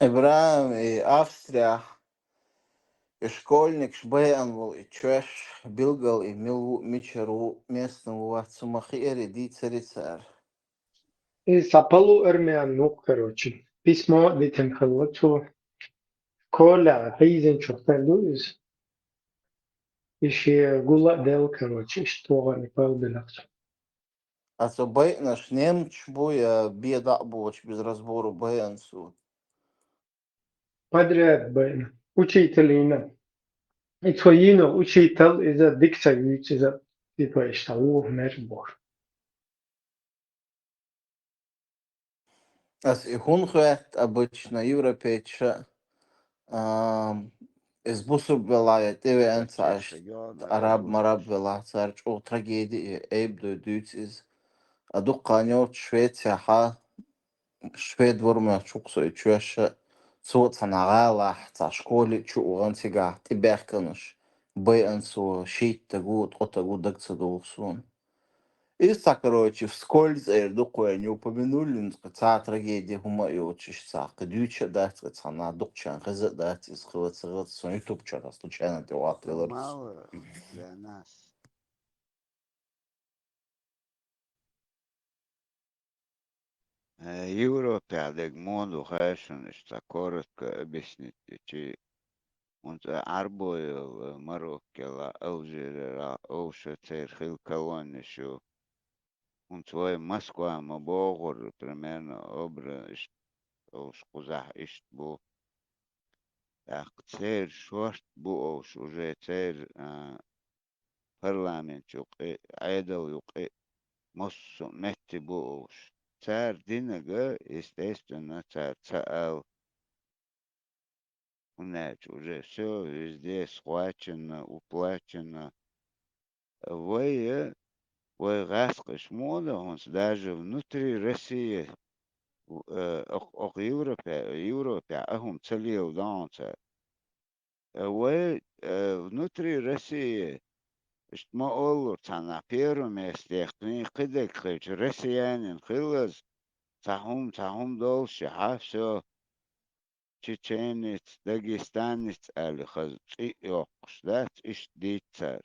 Ибраем и Австрия, и школьник Шбеянвал, и Чеш, Билгал, и Мичеру, местного Цумахиери, Дицерицар. И сапалу армян, ну, короче. Письмо дитем халвату. Коля, хейзен чухталуис. Еще гула дел, короче, что не полбилакс. А то наш немч буя беда боч без разбору Беянсу. Подряд, бен. Учителина. И твоино, учитель из-за дикция, из-за типа шталу, мербор. Ас и хунхуэт обычно европейча. Из бусуб велая, теве энцаш, араб вела, царч о трагедии, эйбду дюц из. Адукканёт Швеция ха швед вурма чуксой чуэша цот санагала та школе чуган тига тиберканыш бээнсу шит тагут отагу дагцадуусун. И так, короче, вскользь дукуя не упомянули, та трагедия хума и учишься, кадюча дать, она дукчан, хаза дать, из хватсырат, сон ютуб чара, случайно ты уатлиларс. Мало для нас. Европе адегмоду хэшн, что коротко объяснить, чи он арбоил Мароккела, Алжира, Оуша Церхил колонищу, он свой Москва, Мабогор, примерно образ, уж кузах ишт бу, так цер шорт бу уж уже цер парламент юқи, айдал юқи, моссу метти бу уж. Царь Динага, естественно, царь Цаал. Знаете, уже все везде схвачено, уплачено. Вы раскош мода, он даже внутри России, ох Европе, ахум целил данца. Вы внутри России, что мы олурца на первом месте, их кидек, россиянин, хилаз, цахум дольше, а все. Чеченец, дагестанец, алихаз, и окшдат, иш дицар.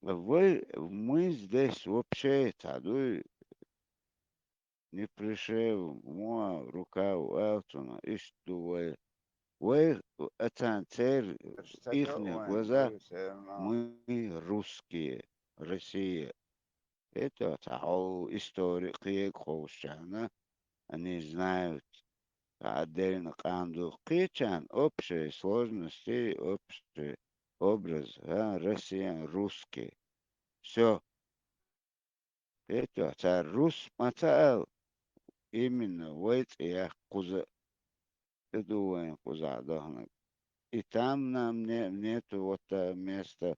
Мы здесь вообще таду не пришли, моя рука у Элтона, иш дуэ. Вы, это цель, в их глазах, мы русские, Россия. Это история, они знают. Отдельно канду кичан общие сложности, общий образ, россиян, русский. Все. Это царь рус мацал именно войц и куза. Ты думаешь, куза дохнет. И там нам нету вот места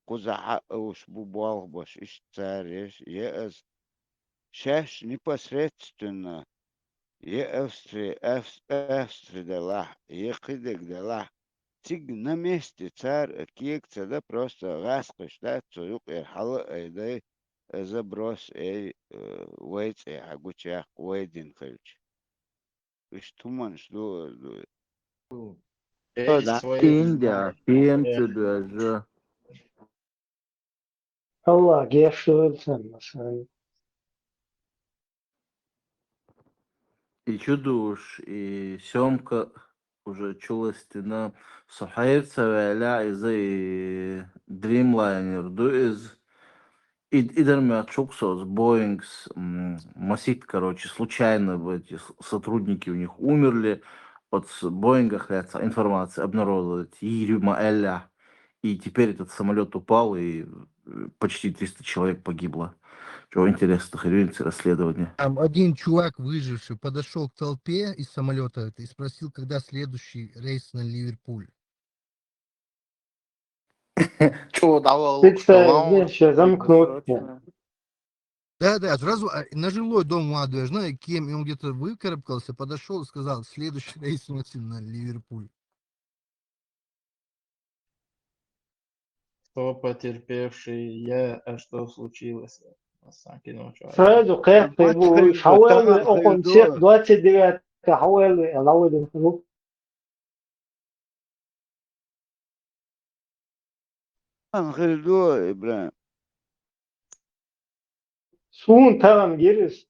куза уж бубал бош, иш царь, еш. Шеш непосредственно. Австрия дала, Ехидек дала. Тиг на месте царь кикца, да просто раскош, да, цуюк хала, да, заброс, вейц, агучах, вейдин хельч. Иш туман, что, Да, Индия, пьемцы даже. Allah, гефшуэл сан, И чудуш, и Семка уже чулась на Сухаевца, Валя, из Dreamliner, из и дармя Чуксос, Боингс, Масит, короче, случайно эти сотрудники у них умерли, от Боинга, хотя информация обнародовалась, Ирюма Эля, и теперь этот самолет упал, и почти 300 человек погибло. Чего интересно, хренится расследование. Там один чувак, выживший, подошел к толпе из самолета и спросил, когда следующий рейс на Ливерпуль. Чего давал, Ты, что знаешь, замкнут. Да, сразу на жилой дом молодой, знаю, кем, и он где-то выкарабкался, подошел и сказал, следующий рейс на Ливерпуль. Кто потерпевший, а что случилось? Сразу кэп, его шауэл, он всех 29 تحول الأول انتبه غير دو إبراهيم سون ترم جيرس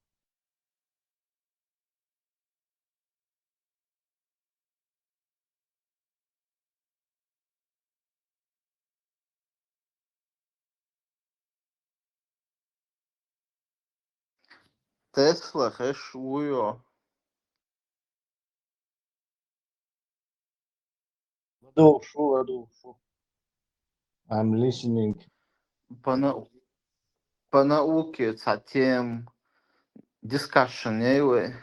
Tesla хешуyo. Adolfo. I'm listening. По, по науке затем discussion,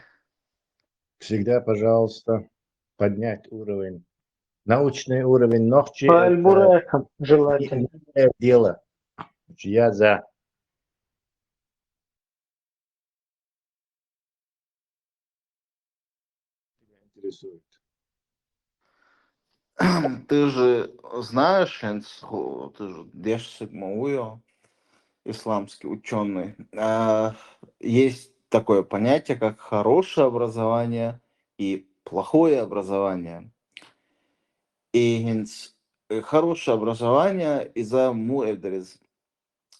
Всегда, пожалуйста, поднять уровень. Научный уровень ногти – это فالبراكم желательно. не дело. Я за. Тебя интересует. Ты же знаешь, ты же Деш Сигмауйо, исламский ученый. Есть такое понятие, как хорошее образование и плохое образование. И хорошее образование из-за муэдрез.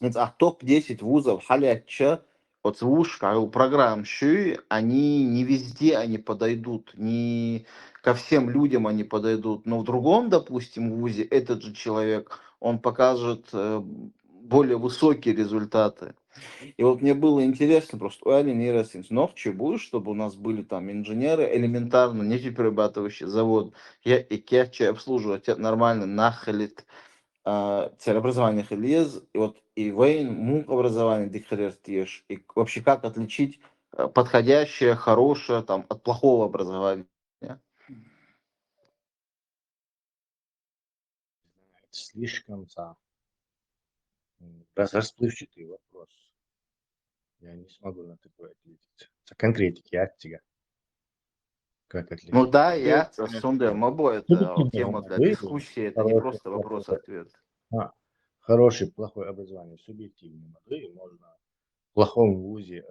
Топ-10 вузов халяча от вушка у программ щи, они не везде они подойдут, не ко всем людям они подойдут. Но в другом, допустим, вузе этот же человек, он покажет более высокие результаты. И вот мне было интересно просто, Уэли Нейросинс, чего, чтобы у нас были там инженеры элементарно, нефтеперерабатывающий завод, я и кечи обслуживать это нормально, нахалит, целеобразование хелез, и вот и Вейн, мук образование дихалертиш, и вообще как отличить подходящее, хорошее там от плохого образования. Это слишком расплывчатый вопрос. Я не смогу на такой ответить. Это конкретики от тебя. Как Ну отличить? да, я сундер мобо, это тема для дискуссии, это не Хороший, просто плохой, вопрос-ответ. хороший, плохое образование, субъективно. И можно в плохом вузе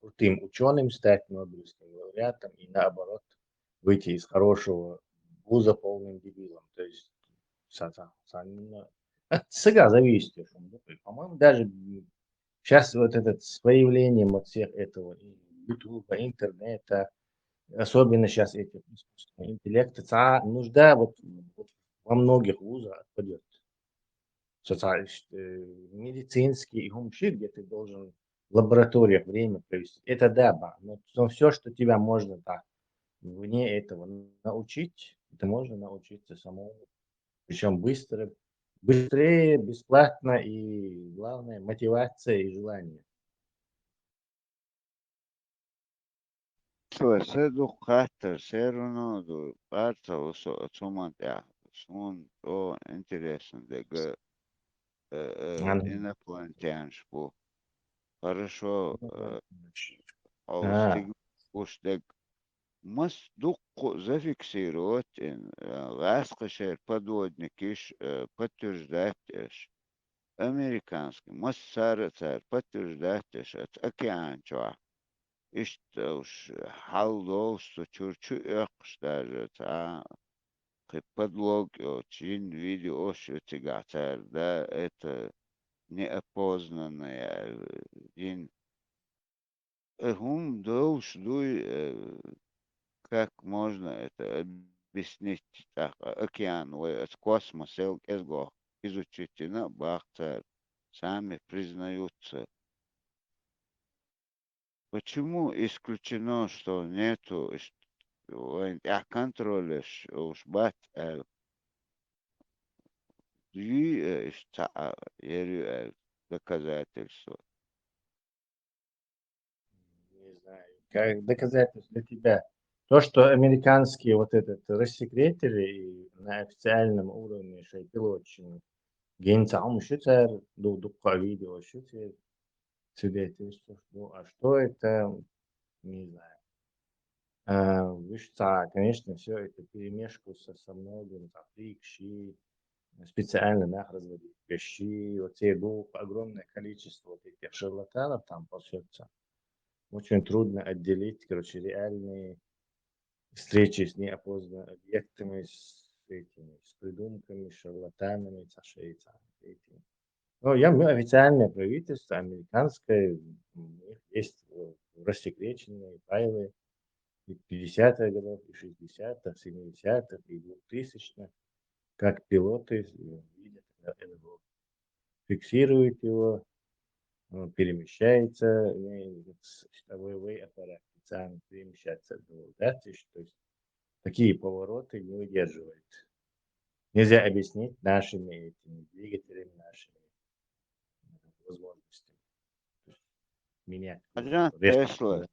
крутым ученым стать, Нобелевским лауреатом, и наоборот выйти из хорошего вуза полным дебилом. То есть от сега зависит. По-моему, даже сейчас вот этот с появлением вот всех этого ютуба, интернета, особенно сейчас этих искусственного интеллекта, нужда вот во многих вузах отпадет. Медицинский и умши, где ты должен в лабораториях время провести. Это да, но все, что тебя можно так вне этого научить, это можно научиться самому. Причем быстрее, бесплатно и, главное, мотивация и желание. سيدو خاطر سيرونو دو بارتا وسو سومان تاع سون او интересно дега инопланетяншпу. Хорошо, А, уж дег мас дукку зафиксировать ласкашер подводник иш подтверждать американский мас царь подтверждать от океан чуа. İşte haldosto чурчу даже подлог очень видео тягатер, да, это неопознанное ин хум доуш дуй как можно это объяснить так океан от космоса эсго изучить на бахтер сами признаются. Почему исключено, что нету контроля уж бат доказательства? не знаю, как доказательство для тебя. То, что американские вот этот рассекретили и на официальном уровне шейпилотчины, генцам шутер, дукка видео шутер, свидетельство, а что это, не знаю. Вышца, конечно, все это перемешку со многим, там, щи, специально разводить щи, вот те огромное количество вот этих шарлатанов там получается. Очень трудно отделить, короче, реальные встречи с неопознанными объектами, с придумками, шарлатанами, со швейцарами. Ну, мы официальное правительство американское, у них есть рассекреченные файлы и 50-х годов, и 60-х, 70-х, и 2000-х, как пилоты видят НЛО, фиксируют его, он перемещается, боевой аппарат специально перемещается до локации, то есть такие повороты не выдерживает. Нельзя объяснить нашими этими двигателями, нашими возможностями. То есть меня Ajan резко. Tesla,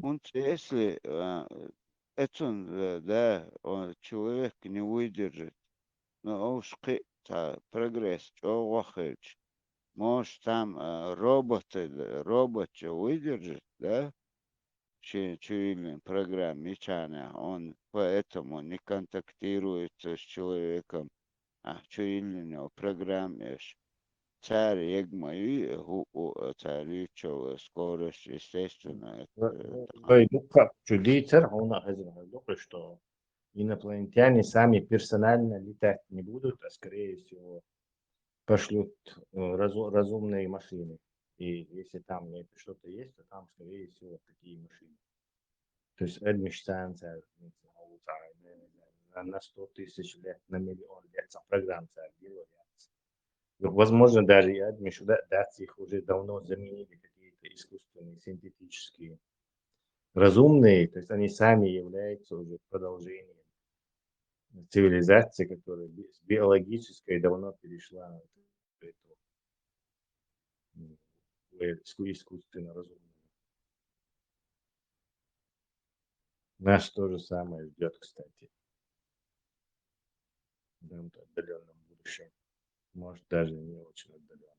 он если это да, он человек не выдержит, но уж прогресс, что вахич, может там робот выдержит, да, чуильный программ мечания, он поэтому не контактирует с человеком, а чуильный программе царь егмою, царь скорость, естественно, Ой, ну как, чудится, он говорит, что инопланетяне сами персонально летать не будут, а скорее всего пошлют разумные машины. И если там что-то есть, то там, скорее всего, такие машины. То есть администрация на 100 тысяч лет, на миллион лет программация делается. Возможно, даже и администрация их уже давно заменили какие-то искусственные, синтетические, разумные, то есть они сами являются уже продолжением цивилизации, которая с биологической давно перешла в эту искусственно разумную. Нас то же самое ждет, кстати, в каком-то отдаленном будущем. Может, даже не очень отдаленном.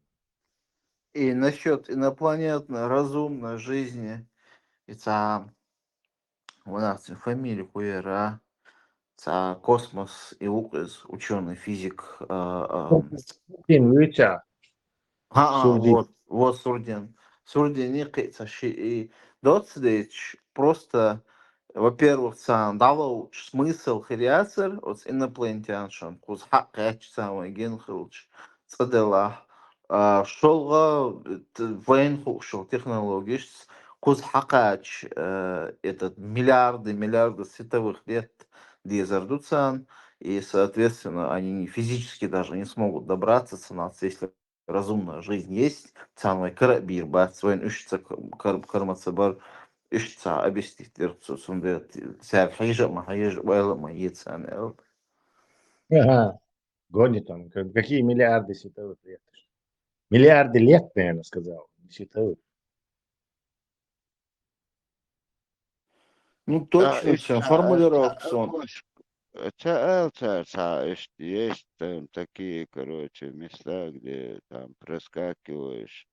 И насчет инопланетной разумной жизни, это у нас фамилия хуера, это космос и Лукас, ученый физик. Сурдин. Вот Сурдин. Сурдин не и Доцдейч просто, во-первых, сам дал смысл хириацер от инопланетяншан, куз хакач самый генхилч, цадела, шолга войн хукшил технологий, куз хакач этот миллиарды световых лет дезардуцан, и, соответственно, они физически даже не смогут добраться с нас, если разумная жизнь есть, самый карабир, свой ищется кармацабар, ищется объяснить сонда сяв хижа уэлма яйца. Ага. Гони там, какие миллиарды световых лет? Миллиарды лет, наверное, сказал. Световых. Ну, точно, формулировка сон. Есть там такие, короче, места, где там проскакиваешь.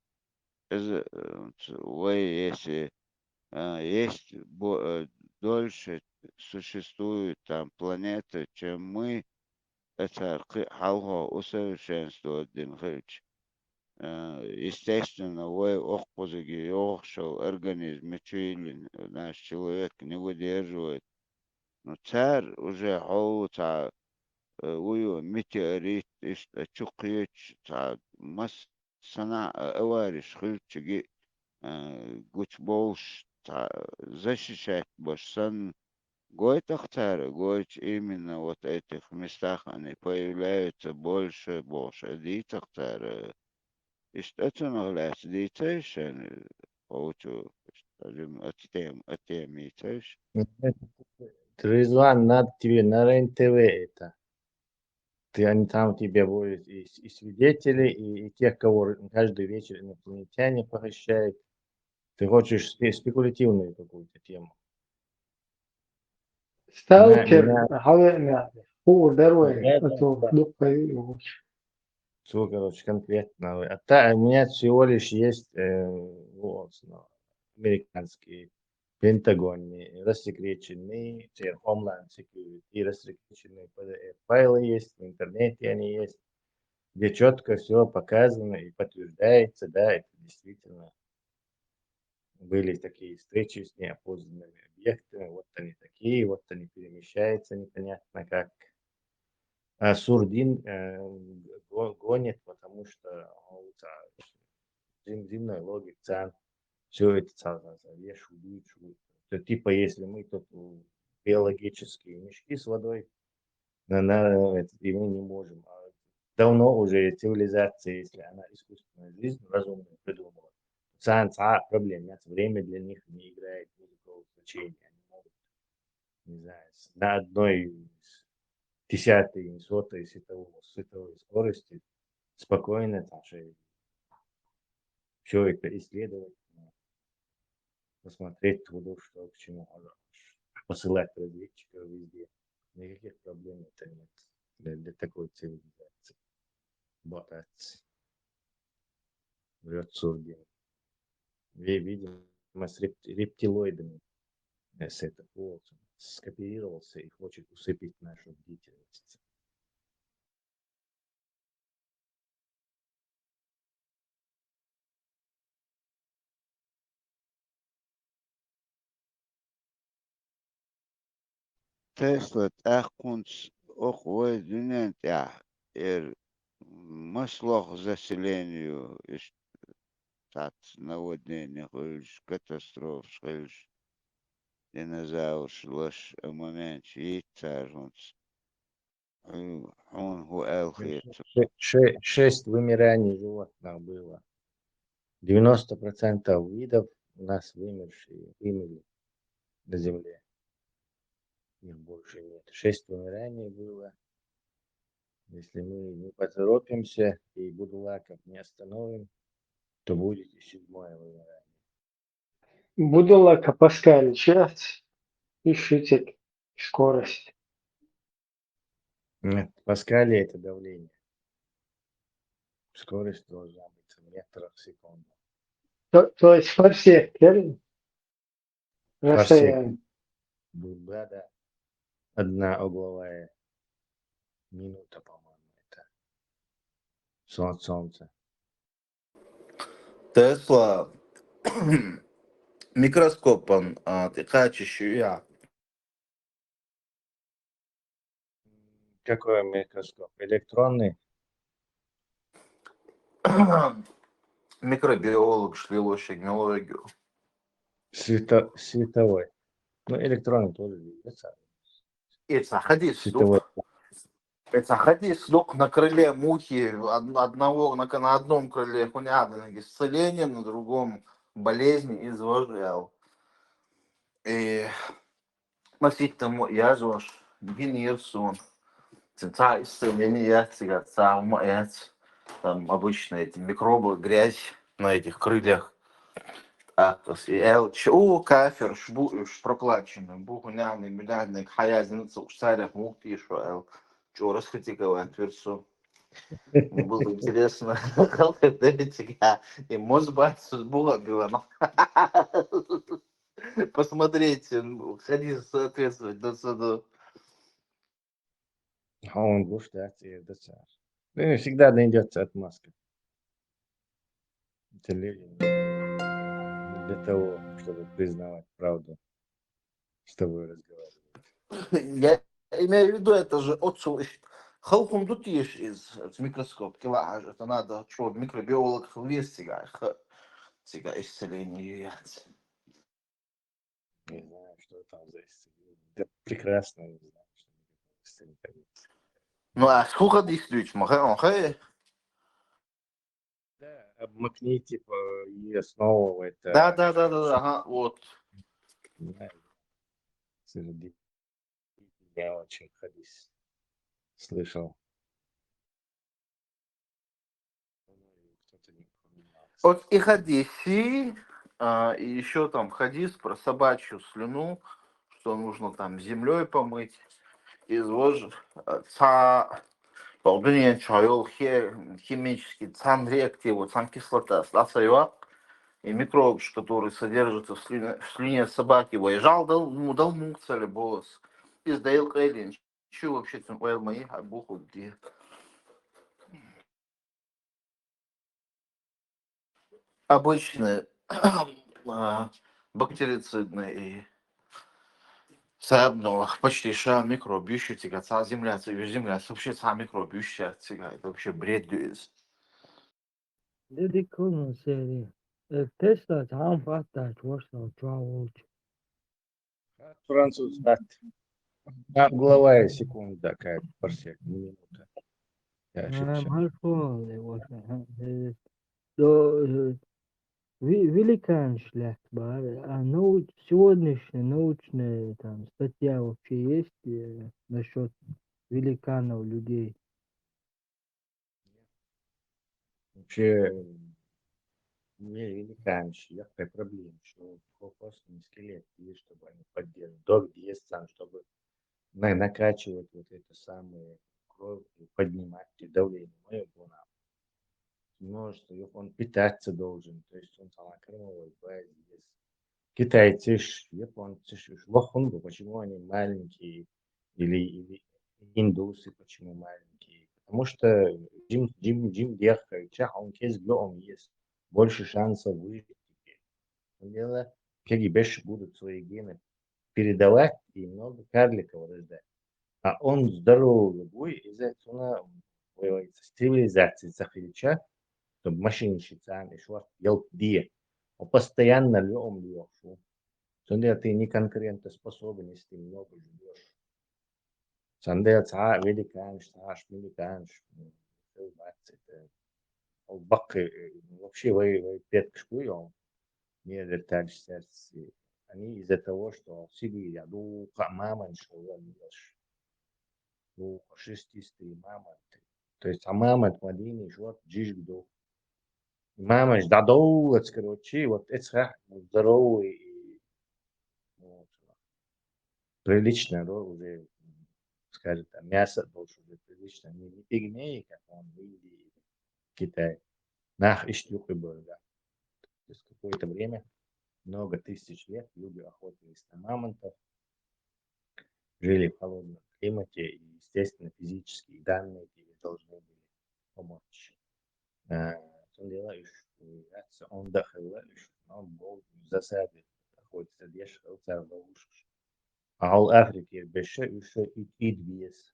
Если есть дольше существуют там планеты, чем мы, это халго усовершенствовать динхыч. Естественно, вы охпузыги, охшел организм, наш человек не выдерживает. Но царь уже хоута, метеорит, чукич, мас сана авариш, хыльчиги, гуч болш, защищать башсан. Гойтахтар, Гойч именно вот этих местах они появляются больше. Дитахтар, и что это является дитейшен, получу, скажем, от темы, Резван, надо тебе на РЕН-ТВ это. Они там тебе будут и свидетели, и тех, кого каждый вечер инопланетяне похищают. Ты хочешь спекулятивную какую-то тему. ستالكر حاولنا هو دروي Да, أتو да. دقي Все, короче, конкретно. У меня всего лишь есть американский Пентагон, рассекреченный, Homeland Security, рассекреченные PDF-файлы есть, в интернете они есть, где четко все показано и подтверждается, да, это действительно были такие встречи с неопознанными объектами, вот они такие, вот они перемещаются непонятно как. А Сурдин гонит, потому что земной логик цен, все это вешу, то типа если мы тут биологические мешки с водой, и мы не можем. А давно уже цивилизация, если она искусственная жизнь разумную придумала, проблем нет, время для них не играет никакого значения. Они могут, не знаю, на одной десятой, сотой световой скорости спокойно там все это исследовать, посмотреть туда, что к чему, посылать разведчиков везде. Никаких проблем это нет для такой цивилизации. Ботать. Врет Сурдин. Видимо, с рептилоидами с этого вот, скооперировался и хочет усыпить нашу бдительность. Tesla тахкунц охвой дюнент маслох заселению стат наводнение хыльш катастроф хыльш динозавр шлош момент яйцажунц он ху элхит 6 вымираний животных было. 90% видов у нас вымерли на Земле. Их больше нет. 6 вымираний было. Если мы не поторопимся и будулаков не остановим, то будет и 7-е вымирание. Будулака Паскаль часть и шитик скорость. Нет, в Паскале это давление. Скорость должна быть в метрах в секунду. То есть фарсек, верно? Парсек. Расстояние. Да. 1 угловая минута, по-моему, это солнце. Тесла микроскопом тыкачищу я. Какой микроскоп? Электронный? Микробиолог, шлилощик, геологию. Световой. Ну, электронный тоже двигается. Это ходи Световой. Это ходи слух на крыле мухи, одного на одном крыле хуняда исцеление, на другом болезни изложил. И носить тому я же уж генерсон. Центра исцеления, цигар, там обычно эти микробы, грязь на этих крыльях. А, то есть, кафер, проплаченный, бухуняный, миллиардный, хаязница, ушсарях, мухти, что расхотиковать версу. Было интересно, и может быть, было было. Посмотрите, ходи соответствовать до суда. А он будет ждать и ждать. Ну, всегда найдется отмазка. Это люди не для того, чтобы признавать правду, с тобой разговаривать. Я имею в виду, это же отцу. Халком тут есть из микроскоп, килаж, это надо, что микробиолог вес сега исцеление яйца. Не знаю, что там за исцеление. Да прекрасно, не знаю, что исцеление. Ну, а сколько действует, махай? Да, обмакни, типа, и снова в это... Да, ага, вот. Да, я очень хадис слышал. Кто-то не упоминался. Вот и хадиси, и еще там хадис про собачью слюну, что нужно там землей помыть, изложь, полдня чайол химический цан реактиву, цан кислота, сласайва, и микроб, который содержится в слюне собаки, выезжал, дал мукцали босс, издаил кайлин, что вообще там ойл мои, а буху где. Обычно бактерицидный и заодно почти ша микробиющая тига, земля, земля, вообще сам микробиющая тига, это вообще бред есть. Dedi konu seri. Tesla tam fatta чувство чувствует. Француз, угловая секунда какая-то, парсек, не минута. Я ошибся. Мальфо его. До великан шлях бар. А сегодняшняя научная там статья вообще есть насчет великанов людей. Вообще, не великанши, какая проблема, что костный скелет, есть, чтобы они поддерживали. Док есть сам, чтобы накачивать вот это самое кровь, и поднимать и давление. Мое было. Множество, он питаться должен, то есть он сам кормовой, есть. Китайцы, японцы, лохунду, почему они маленькие, или индусы, почему маленькие? Потому что Джим дехает, он кез он есть, больше шансов выжить. Дело, кегибеш будут свои гены передавать и много карликов рождать. А он здоровый будет, из-за этого цивилизации захвача, чтобы машинщица, и что делать где. Он постоянно льем. Сонда ты не конкурентоспособен, если ты много живешь. Сонда цаа великанш, цааш великанш. Бак вообще вы петкшкуем. Не вертались сердце. Они из-за того, что в Сибири, маман шоуешь. Фашистистые мамонты. То есть, мамонт мадини, вот джижгду. Мама ж дадоулец, короче, вот это здоровый и вот, прилично, уже, скажем, там, мясо тоже уже прилично. Не пигмеи, как он в Индии, в Китае. Нах иштюхи был, да. То есть какое-то время, много тысяч лет люди охотились на мамонтов, жили в холодном климате, и, естественно, физические данные тебе должны были помочь. Он делает, он дохыл, он был в засаде, охотится, дешевый, царь ловушек. А в Африке беше еще и двиес.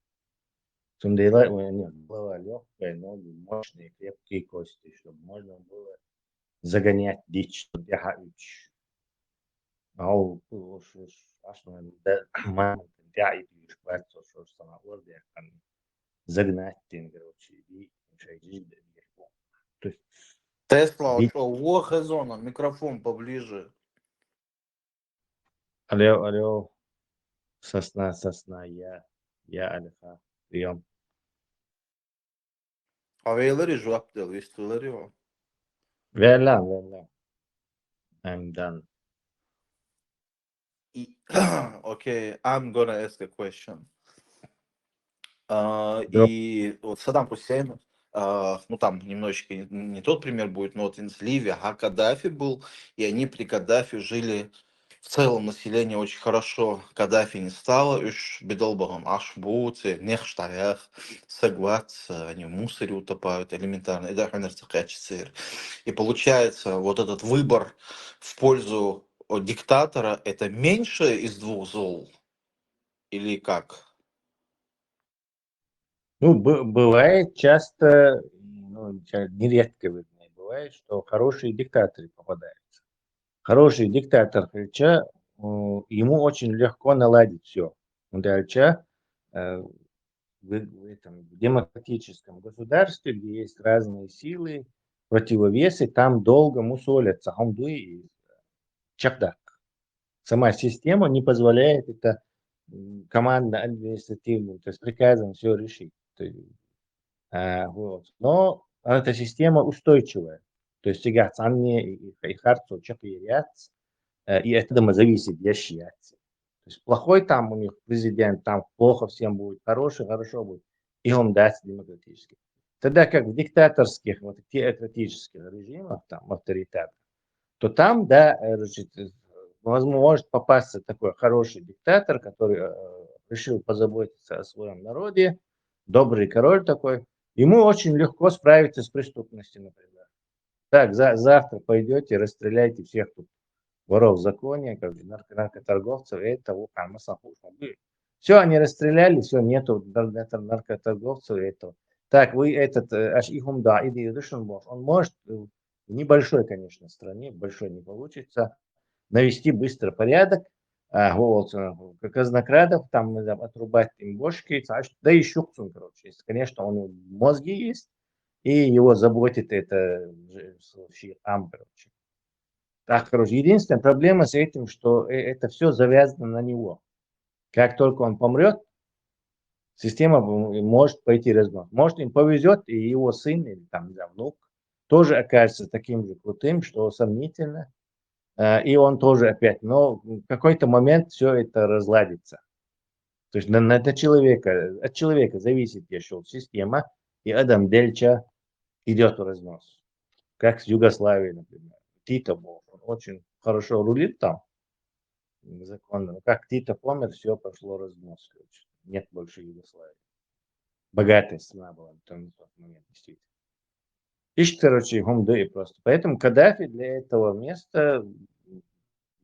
Он делает, нет, была легкая, ноги, мощные, крепкие кости, чтобы можно было загонять дичь, дяхаич. А у мамы, дяхаич, шпацо, что сама ордия, загнать, короче, и шайдиш, то есть Тесла, что, зона, микрофон поближе. алло, сосна, я Алиха, прием. А вейлери жвап дел, вистулери. Вела, I'm done. Okay, I'm gonna ask a question. Да. И вот Саддам Хусейн, ну там немножечко не тот пример будет, но вот из Ливии, а Каддафи был, и они при Каддафи жили, в целом население очень хорошо. Каддафи не стало, уж бедолбагом, аж буцы, нехштаях, согласен, они в мусоре утопают элементарно, и даже и получается, вот этот выбор в пользу диктатора, это меньше из двух зол, или как? Ну, бывает часто, ну, нередко видно, бывает, что хорошие диктаторы попадаются. Хороший диктатор Хрича, ему очень легко наладить все. Он дальше в этом демократическом государстве, где есть разные силы, противовесы, там долго мусолятся, хамдуи и чакдак. Сама система не позволяет это командно-административным, то есть приказом все решить. Вот. Но эта система устойчивая. То есть сега цанне и харцо чапирят, и от этого зависит ящияться. То есть плохой там у них президент, там плохо всем будет, хороший, хорошо будет. И он даст демократически. Тогда как в диктаторских, вот теократических режимах, там авторитарных, то там, да, возможно, может попасться такой хороший диктатор, который решил позаботиться о своем народе, добрый король такой, ему очень легко справиться с преступностью, например. Так, завтра пойдете, расстреляйте всех тут воров в законе, как бы наркоторговцев, этого, все, они расстреляли, все, нету наркоторговцев этого. Так, вы этот, аж ихум, да, иди, он может в небольшой, конечно, стране, большой не получится, навести быстро порядок, как казнокрадов, там, не знаю, отрубать им бошки, да и щукцун, короче, если, конечно, у него мозги есть, и его заботит это там, короче. Так, короче, единственная проблема с этим, что это все завязано на него. Как только он помрет, система может пойти разнос. Может, им повезет, и его сын или там, не знаю, внук тоже окажется таким же крутым, что сомнительно. И он тоже опять, но в какой-то момент все это разладится. То есть это от человека зависит еще система, и Адам Дельча идет в разнос. Как с Югославией, например. Тито был, он очень хорошо рулит там, законно. Но как Тито помер, все пошло разнос. Короче. Нет больше Югославии. Богатая страна была в тот момент, действительно. Ищет, короче, Гумды просто. Поэтому Каддафи для этого места,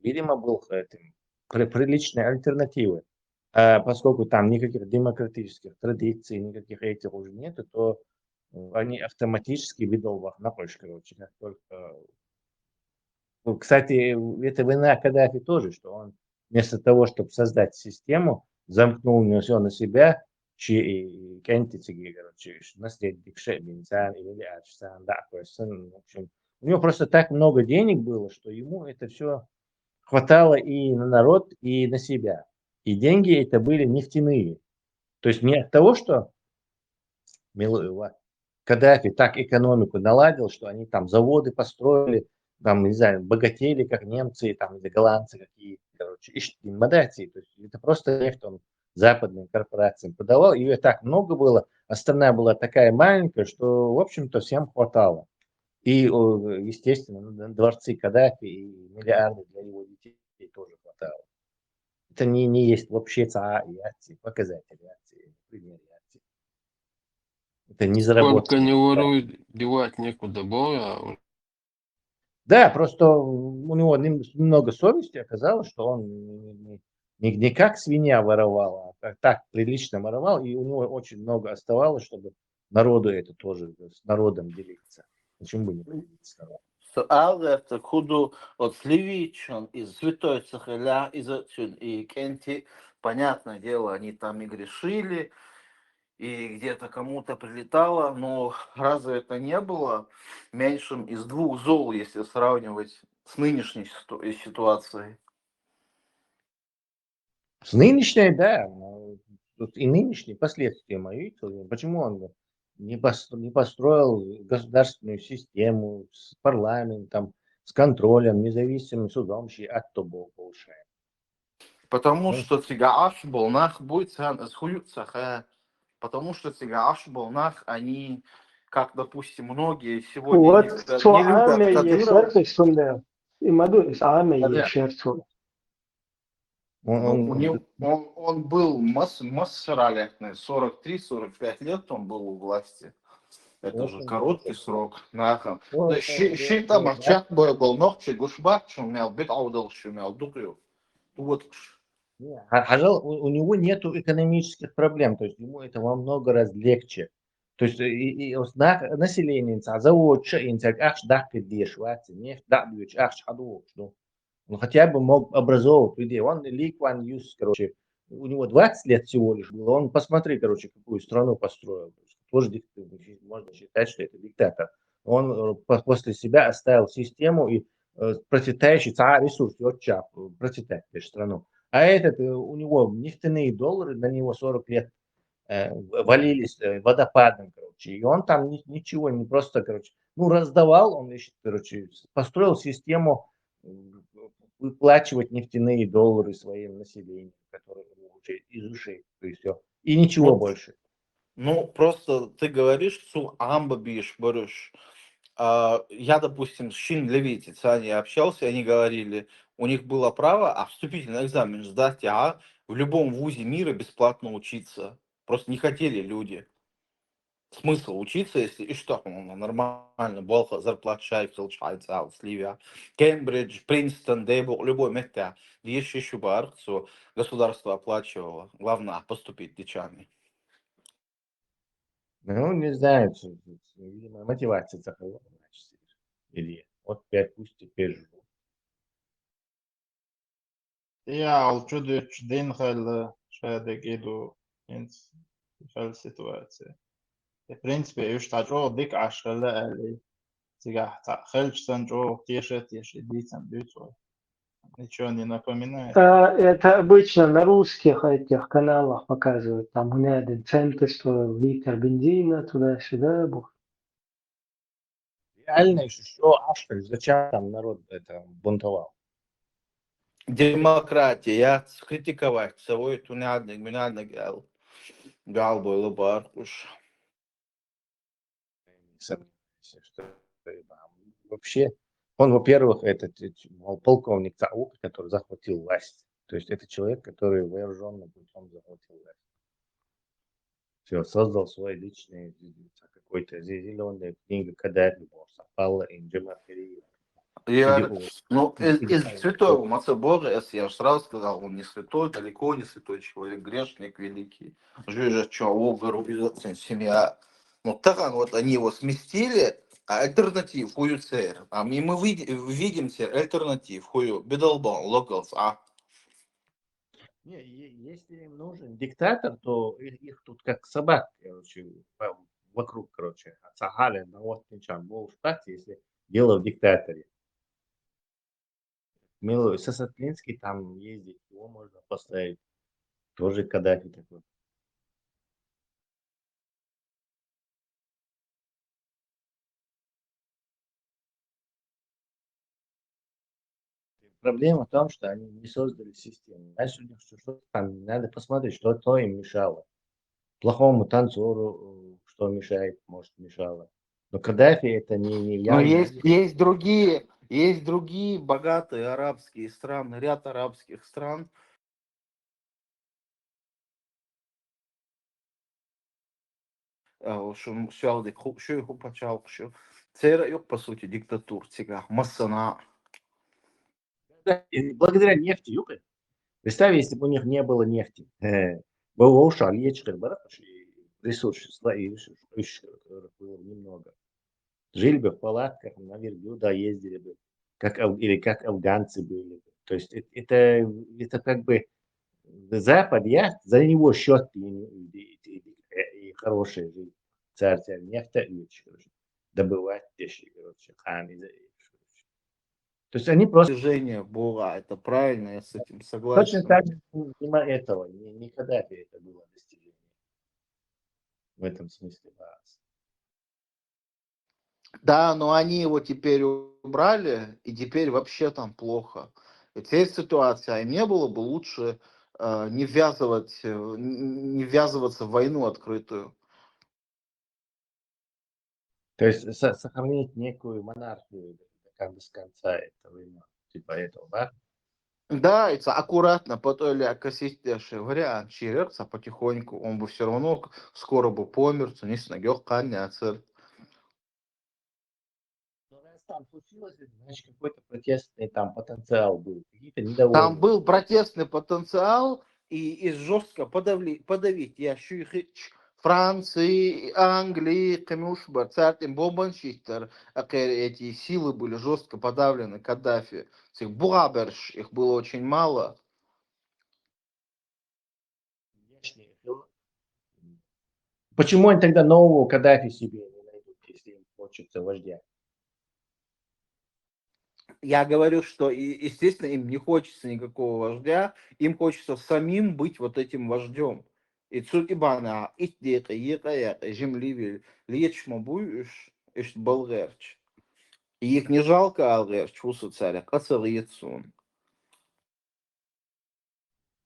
видимо, был этим приличной альтернативой. А поскольку там никаких демократических традиций, никаких этих уже нету, то они автоматически ведут на Польшу, короче, как только. Ну, кстати, это вина Каддафи тоже, что он вместо того, чтобы создать систему, замкнул все на себя, кентицigi, короче, наследник Шебинцан или Ачсан, да, в общем, у него просто так много денег было, что ему это все хватало и на народ, и на себя. И деньги это были нефтяные. То есть не от того, что Каддафи так экономику наладил, что они там заводы построили, там, не знаю, богатели, как немцы, там, или голландцы какие, короче, модации. То есть это просто нефть он западным корпорациям подавал, ее так много было, а страна была такая маленькая, что, в общем-то, всем хватало. И, естественно, дворцы Каддафи и миллиарды для его детей тоже хватало. Это не есть вообще показатель реакции, пример реакции. Это не Сколько заработано. не воруй, девать некуда было. Да, просто у него немного совести оказалось, что он не как свинья воровал, а как так прилично воровал, и у него очень много оставалось, чтобы народу это тоже, с народом делиться. Почему бы не поделиться с народом? это худу от Сливичен из Святой Сахаля, из и Кенти, понятное дело, они там и грешили, и где-то кому-то прилетало, но разве это не было меньшим из двух зол, если сравнивать с нынешней ситуацией? С нынешней, да, тут и нынешние последствия мои. Почему он не построил государственную систему с парламентом, с контролем, независимым судом, от того больше. Потому что Цигааш Болнах будет потому что Цигааш Болнах, они, как, допустим, многие сегодня Вот не любят Ame Кадырова. yeşerse şunda. İmadı Ame yeşerse. Ну, у него, Он, он был массаралятный, 43-45 лет он был у власти. Это же короткий срок. Нахам. Щита махчак был ногче гушбак, что мял бит аудал, что мял дутую. Вот. у него нет экономических проблем, то есть ему это во много раз легче. То есть население, завод, ах, дак, деш, нефть, да, ах, шаду, он хотя бы мог образовывать людей. Он Ли Куан Юс, короче, у него 20 лет всего лишь было. Он, посмотри, короче, какую страну построил. Тоже можно считать, что это диктатор. Он после себя оставил систему и процветающий ресурс, процветать страну. А этот, у него нефтяные доллары, на него 40 лет валились водопадом, короче. И он там ничего, не просто, короче, раздавал, он, короче, построил систему выплачивать нефтяные доллары своим населению, которое уже из ушей, то есть все. И ничего больше. Ну, просто ты говоришь, что амба бишь, борешь. Я, допустим, с Чин Левитицами общался, они говорили, у них было право вступительный экзамен сдать, в любом вузе мира бесплатно учиться. Просто не хотели люди. Смысл учиться, если и что, нормально, болха, зарплата шайф, получается, Сливия, Кембридж, Принстон, Дейбл, любой метя, еще бар, все государство оплачивало. Главное поступить дичами. Ну, не знаю, видимо, мотивация такова, значит, или вот 5 пусть теперь живу. Ja, uçuduç din xel şede gidu ins xel situație. De principe już ta jo dik aşkala ali siga ta xelch san jo тешет дицам бюцо. Ничего не напоминает. Это обычно на русских этих каналах показывают. Там у меня один центр стоил литр бензина туда-сюда. Реально еще что, зачем там народ это бунтовал? Демократия, я критиковать, совой тунядник, минадник, галбой лобар уж. Не сомневайся, что вообще, он, во-первых, этот полковник ЦАУК, который захватил власть. То есть это человек, который вооруженным путем захватил власть. Все, создал свой личный какой-то зеленый книга Каддафи, Сапала, Инджима Ферри. Я, ну, из святого Мацебора, если я же сразу сказал, он не святой, далеко не святой человек, грешник великий. Жижа, Чаогар, семья. Ну, так вот они его сместили, а альтернатив хую церь. А мы видим теперь альтернатив хую бедолбан, локалс, а. Не, если им нужен диктатор, то их тут как собак, короче, вокруг, короче, от Сахали до Уотнича был штат, если дело в диктаторе. Милый Сасатлинский там ездит, его можно поставить. Тоже Каддафи такой. Проблема в том, что они не создали систему. Дальше у них что там, надо посмотреть, что то им мешало. Плохому танцору, что мешает, может, мешало. Но Каддафи это не Но явно. есть другие богатые арабские страны, ряд арабских стран. Что их упачал, что церковь, по сути, диктатур, массана. И благодаря нефти, юпи. Представь, если бы у них не было нефти. Было ушали, ресурсы, которых было немного. Жили бы в палатках, на верблюда ездили бы, или как афганцы были. То есть это как бы Запад, за него счет и хорошая жизнь. Царь нефть, добывать вещи, хан. То есть они просто Движение было, это правильно, я с этим точно согласен. так же мимо этого, не Каддафи это было достижение. В этом смысле, да. Да, но они его теперь убрали, и теперь вообще там плохо. И теперь ситуация, и мне было бы лучше не ввязываться в войну открытую. То есть сохранить некую монархию как бы с конца этого, типа этого, да? Да, это аккуратно, потом косить вариант, черерца потихоньку, он бы все равно скоро бы помер, не с ноги каняцер. Но раз там случилось, значит какой-то протестный там потенциал был, какие-то Там недовольные. был протестный потенциал, и жестко подавить. Я шюхич Франции, Англии, Камюшба, Цартин, Бомбаншихтер, эти силы были жестко подавлены Каддафи. Этих Буаберш, их было очень мало. Почему они тогда нового Каддафи себе не найдут, если им хочется вождя? Я говорю, что, естественно, им не хочется никакого вождя, им хочется самим быть вот этим вождем. И Цурибана, Иттека, Ека, Земливель, Лечма Буиш, Ишт Болгерч. И их не жалко, Алгерч, Фусу царя, Кацарицун.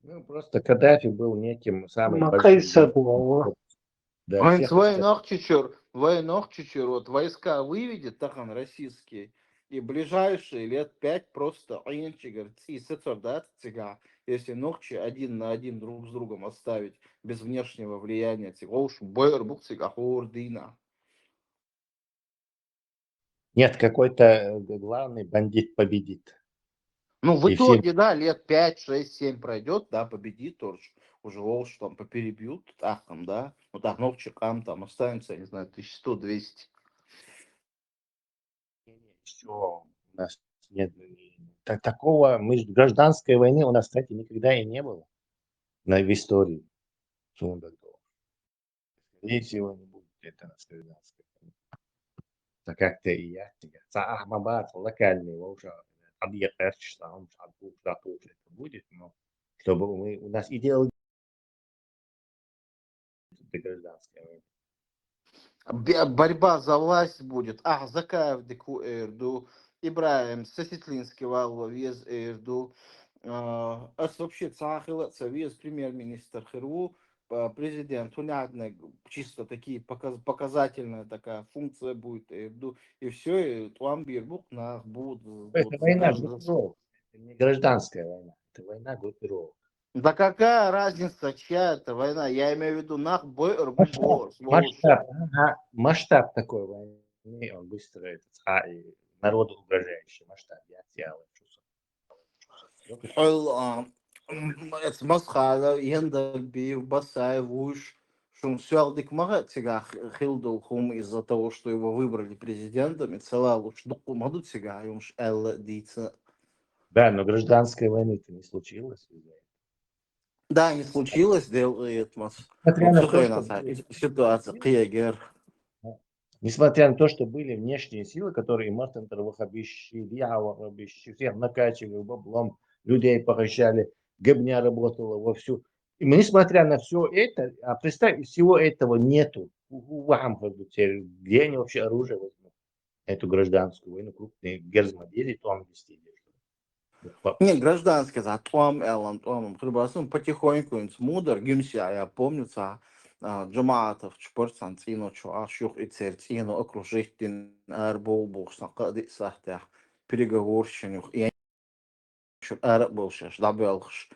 Ну, просто Каддафи был неким самым Макайса большим. было. Да, Он всех военных чучур, вот войска выведет, так он российский, И ближайшие лет 5 просто если ногчи один на один друг с другом оставить без внешнего влияния, Нет, какой-то главный бандит победит. ну, в И все итоге, да, лет 5, 6, 7 пройдет, да, победит тоже. Уже Волш там поперебьют, так там, да. Вот так, новчикам там останется, я не знаю, 1100-200. все у нас нет. Такого гражданской войны у нас, кстати, никогда и не было в истории. Скорее всего, не будет это нас гражданской войны. Так как-то и я тебе. Ахмабад, локальный, уже объект он это будет, но чтобы у нас идеология гражданской войны. Борьба за власть будет. Закаев деку эрду, Ибраим Сосетлинский валва вез эрду. Вообще цахила, вез премьер-министр Хирву, президент Хунядна, чисто такие показательная такая функция будет эрду. И все, и Туамбир на будут Это война группировок, это не гражданская война, это война группировок. Да какая разница, чья это война? Я имею в виду Масштаб такой войны, он быстро и народу угрожающий масштаб. Я тебя это масхала, янда бив, басай, вуш. Шум сюалдик мага тига хилдул хум из-за того, что его выбрали президентом, и целая луч дуку маду тига, юмш элла дица. Да, но гражданской войны-то не случилось. Да, не случилось, делает нас. Несмотря на то, Ситуация, киегер. Несмотря на то, что были внешние силы, которые Мартентер всех накачивали баблом, людей поращали, гобня работала вовсю. И несмотря на все это, а представь, всего этого нету. Где они вообще оружие возьмут? Эту гражданскую войну, крупные герзмодели, там вести. Не, гражданский, за Том Эллен, Том, потихоньку, мудр, гимся, я помню, Джамаатов, Чпорцан, Цину, Чуашюх и Цертину, окружитель Арболбух, Сакади Сахтях, переговорщинюх, и они еще Арболшаш, Дабелш,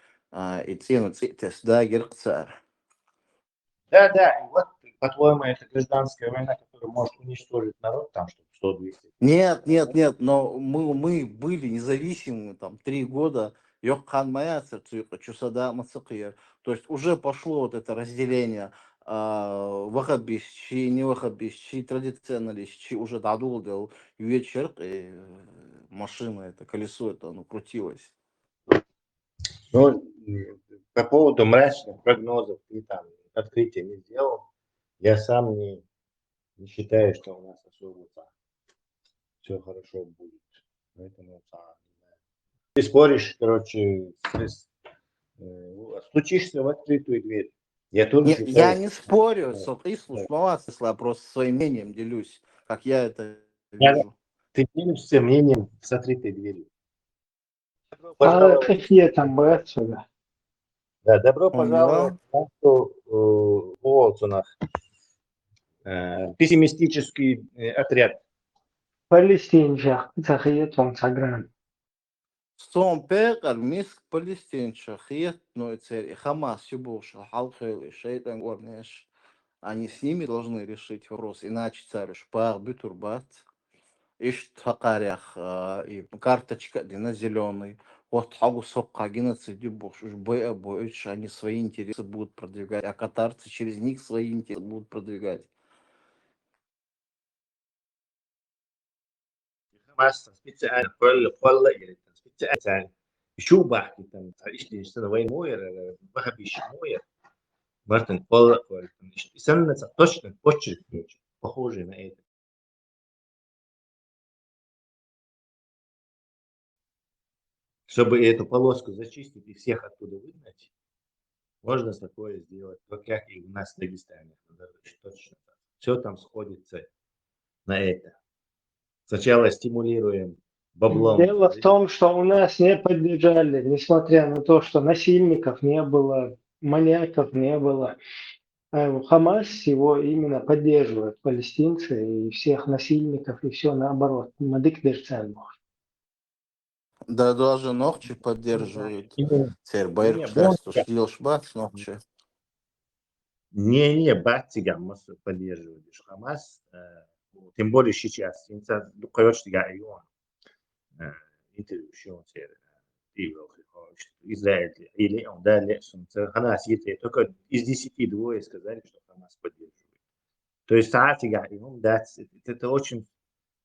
и Цину Цитес, да, Герцар. Да, и вот, по-твоему, это гражданская война, которая может уничтожить народ, там, чтобы 100-200. Нет, но мы были независимы там 3 года. Йоххан Маяцер, Чусада Мацакир. То есть уже пошло вот это разделение вахабис, чи не вахабис, чи традиционалист, чи уже дадул вечер, и машина, это колесо, это оно крутилось. Ну, по поводу мрачных прогнозов ты там открытия не сделал. Я сам не считаю, что у нас особо все хорошо будет. Поэтому ты споришь, короче, стучишься в открытую дверь. Я тоже Нет, считаю, я не спорю, я просто своим мнением делюсь, как я это вижу. Ты делишься мнением с открытой дверью. Какие там братья? Да, добро пожаловать в Уолтонах. Пессимистический отряд. Палестинчах, захиет вам сагран. Сон пекар миск палестинча хиет но царь Хамас юбуша халхел шейтан горнеш. Они с ними должны решить вопрос, иначе царь шпар бютурбат. Ишт хакарях и карточка на зеленый. Вот хагу сокка геноцид юбуш боич, они свои интересы будут продвигать, а катарцы через них свои интересы будут продвигать. Хамас специально специально شو بحكي تم ايش سنه وين موير بحب موير Мартин становится точно похожий на это. Чтобы эту полоску зачистить и всех оттуда выгнать, можно такое сделать, вот как и у нас в Дагестане. Точно. Все там сходится на это. Сначала стимулируем баблом. Дело в том, что у нас не поддержали, несмотря на то, что насильников не было, маньяков не было. А Хамас его именно поддерживает, палестинцы, и всех насильников, и все наоборот. Мадык Дерцан. Да даже ногчи поддерживают. Не, Теперь не, Байркштайс, то шдилш бац ногчи. не Батигам поддерживаешь Хамас, тем более сейчас. Инсан дукаешь тебя и он. Интервью еще Израиль или он далее, Хамас есть только из 10 двое сказали, что Хамас поддерживает. То есть Саатига и он, да, это очень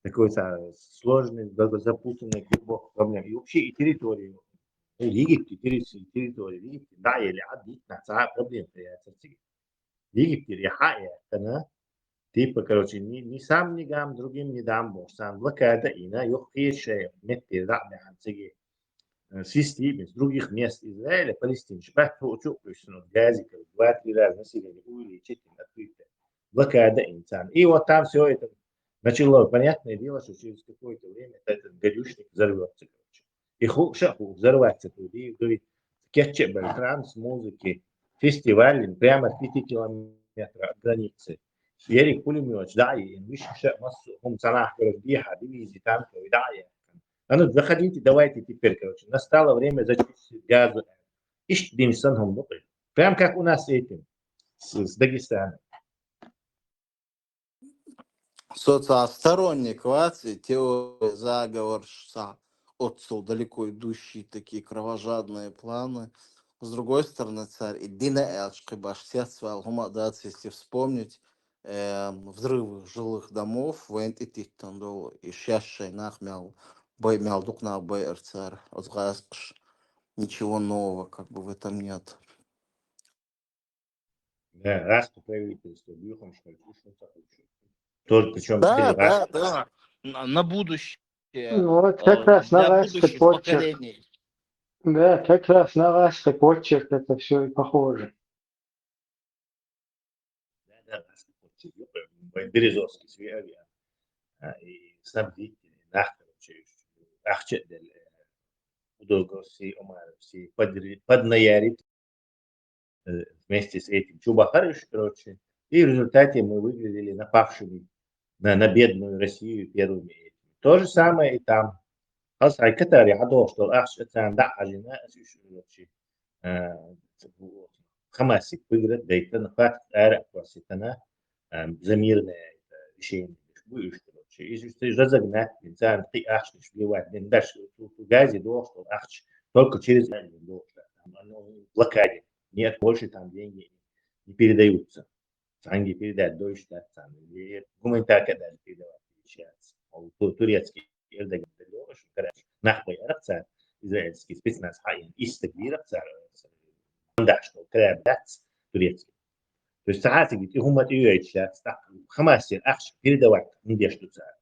такой сложный, запутанный клубок проблем. И вообще и территории. Египте, территории, Египте, да, или одни, проблем появляется. Египте, Рихая, она, типа, короче, ни сам не гам, другим не дам, бо сам блокада, и на юхи шея, метки, да, цеги, свести из других мест Израиля, Палестины, шпах получил, то есть, ну, газик, 2-3 раза население увеличить, открыто. Блокада инсан. И вот там все это начало, понятное дело, что через какое-то время этот гадюшник взорвется, короче. И шаху взорваться тут, и говорит, кетчуп, транс, музыки, фестиваль прямо в 5 километрах от границы. Ерик пулемет, да, и миш массу, санах, дивизии, танковые, да, а ну, заходите, давайте теперь, короче. Настало время зачистить газу. Ищ Димсонхом, прям как у нас этим, с Дагестана. Сторонник Вации, теория, заговор, отцел далеко идущие такие кровожадные планы. С другой стороны, царь и Дина Элшкибаш, если вспомнить, взрывы жилых домов, вент и тиктандол, и сейчас шейнах мял, бой мял дук на БР царь, ничего нового как бы в этом нет. Да, раз по правительству, бьюхом, что ли, тоже, причем, Да, раз. да, да. На будущее, Ну, вот как раз на для рашский будущих почерк. поколений. Да, как раз на рашский почерк это все и похоже. Да, раз, Березовский, Свиавиа, и снабдитель, нах, короче, ахчет, удовгоси, омаровси, поднаярит вместе с этим Чубахарыш, короче, и в результате мы выглядели напавшими на бедную Россию первыми этими. То же самое и там. Асай Катари Адош, что Ахш это да, Алина, Хамасик выиграет, да и на факт эра класситана за мирное решение. Будешь, короче, если разогнать, инсан ты Ахш не сбивать, не дашь в газе до, что Ахш только через до, в блокаде. Нет, больше там деньги не передаются. Санги передать дольше, да, там, или гуманитарка даже передавать сейчас. Турецкий Эрдоган Делёш, нахуй арабца, израильский спецназ Хаин, истагбир арабца, мандаш, крабдац, турецкий. То есть сааты говорит, и гумат и сейчас, так, Хамасе, ахш, передавать, где что царь.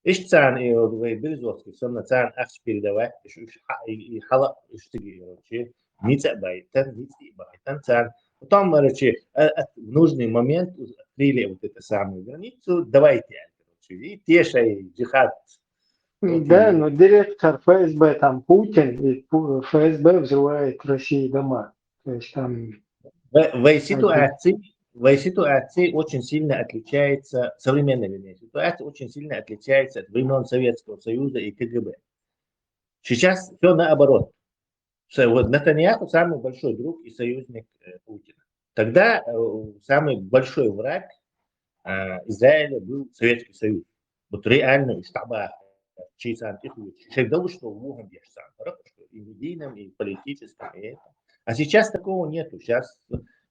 Иш цан и Березовский, сомна цан ахш передавать, и хала, иш таги, ница байтан, ница байтан цан. Потом, короче, в нужный момент открыли вот эту самую границу, давайте, короче, и тешай джихад. Да, но директор ФСБ там Путин, и ФСБ взрывает в России дома. То есть там... В ситуации очень сильно отличается, современная ситуация очень сильно отличается от времен Советского Союза и КГБ. Сейчас все наоборот. Вот Нетаньяху самый большой друг и союзник Путина. Тогда самый большой враг Израиля был Советский Союз. Вот реально из штаба чейсан всегда что в Луган и медийном, и политическом, и это. А сейчас такого нету. Сейчас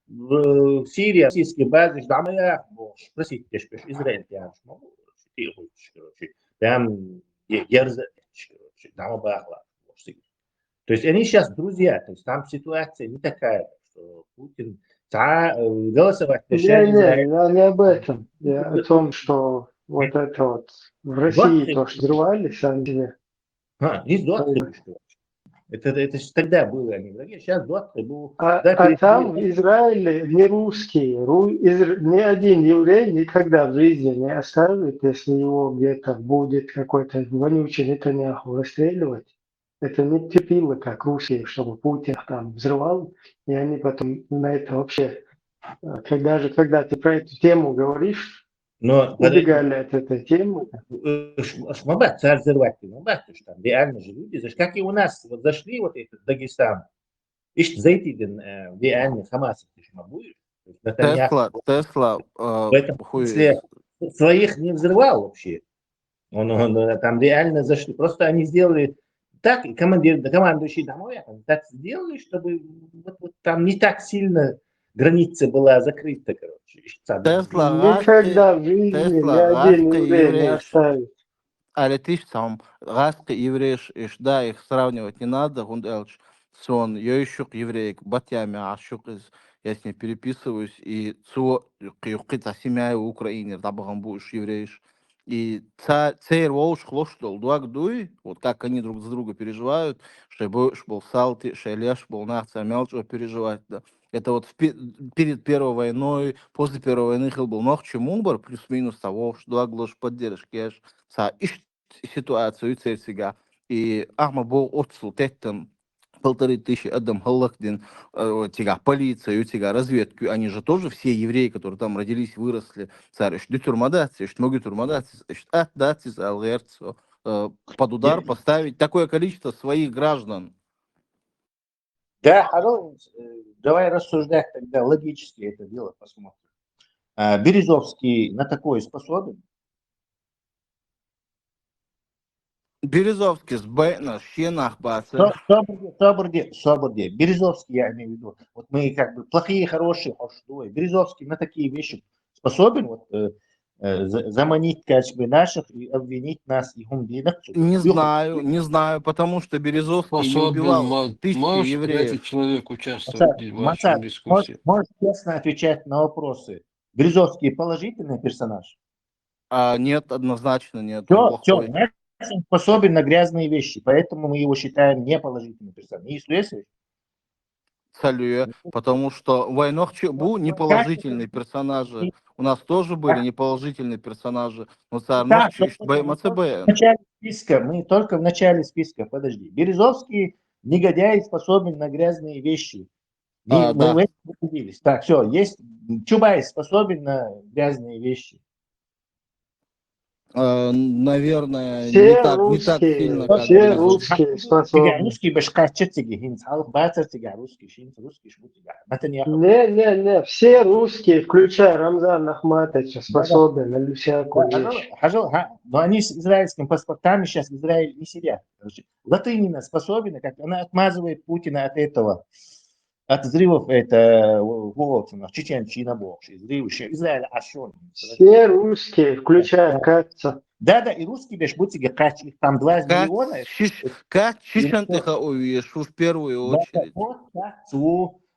в Сирии российские базы, спросите, Израиль, я могу, там Герза, там Бахла. То есть они сейчас друзья, то есть там ситуация не такая, что Путин голосовать Не, я не об этом. Я о том, что вот это вот в России то, что взрывали сами. Есть доктор, что это же тогда было, они враги, сейчас доктор был. А там в Израиле не русские, ни один еврей никогда в жизни не оставит, если его где-то будет какой-то вонючий Нетаньяху расстреливать. Это не терпило, как русские, чтобы Путин там взрывал, и они потом на это вообще Когда ты про эту тему говоришь, Но убегали от этой темы. Мабат, царь Зервати, мабат, что там реально же люди, знаешь, как и у нас, вот зашли вот этот Дагестан, ишь зайти реально Хамас, ты ж мабуешь, Тесла, в этом хуй. смысле своих не взрывал вообще. Он там реально зашли. Просто они сделали так, и командующий домой, они так сделали, чтобы вот там не так сильно граница была закрыта, короче. Никогда в жизни ни Тесла, один Гаска еврей не еврей. оставит. Алетиш сам Гаска еврей, да, их сравнивать не надо, он элч. Сон, я еще еврей, батями, а я с ней переписываюсь, и цо, какая-то семья в Украине, табагам будешь евреешь. И царь волш хлоштол, дуак дуй, вот как они друг за друга переживают, что больше был салти, что леш был нахца, мелчо переживать, да. Это вот перед Первой войной, после Первой войны был ног чемумбар, плюс-минус того, что дуак глош поддержки, ситуацию цель сега. И ахма был отцу теттен 1500 адам халлахдин тига полицию, тига разведку, они же тоже все евреи, которые там родились, выросли, царь, что тюрмадации, что могут тюрмадации, что датис алгерцо под удар поставить такое количество своих граждан. Да, давай рассуждать тогда логически это дело, посмотрим. Березовский на такое способен? Березовский с Бэна, Щенах, Баца. Соборде. Березовский, я имею в виду. Вот мы как бы плохие, хорошие, Березовский на такие вещи способен вот, заманить, как бы, наших и обвинить нас и гумдинах. Не знаю, потому что Березовский не убивал тысячи Может ли евреев. этот человек участвовать в вашей дискуссии? Можешь честно отвечать на вопросы. Березовский положительный персонаж? Нет, однозначно нет, он плохой. Он способен на грязные вещи, поэтому мы его считаем неположительным персонажем. Салюя, потому что Войнох Чебу неположительные персонажи. У нас тоже были неположительные персонажи. Но царь мы только в начале списка, подожди. Березовский негодяй способен на грязные вещи. Мы в этом убедились. Так, все, есть Чубай способен на грязные вещи. Наверное, Все не так сильно, как все русские способны. Русский Не, все русские, включая Рамзана Ахматовича, способны на всякую вещь. Но они с израильскими паспортами сейчас в Израиле не сидят. Латынина способна, как она отмазывает Путина от этого, от взрывов в Чеченщине, Израиль ошен. Все русские, включая Катца. Да, и русские бишь будете кач, их там 2 миллиона. Как чечентыха увидишь, в первую очередь.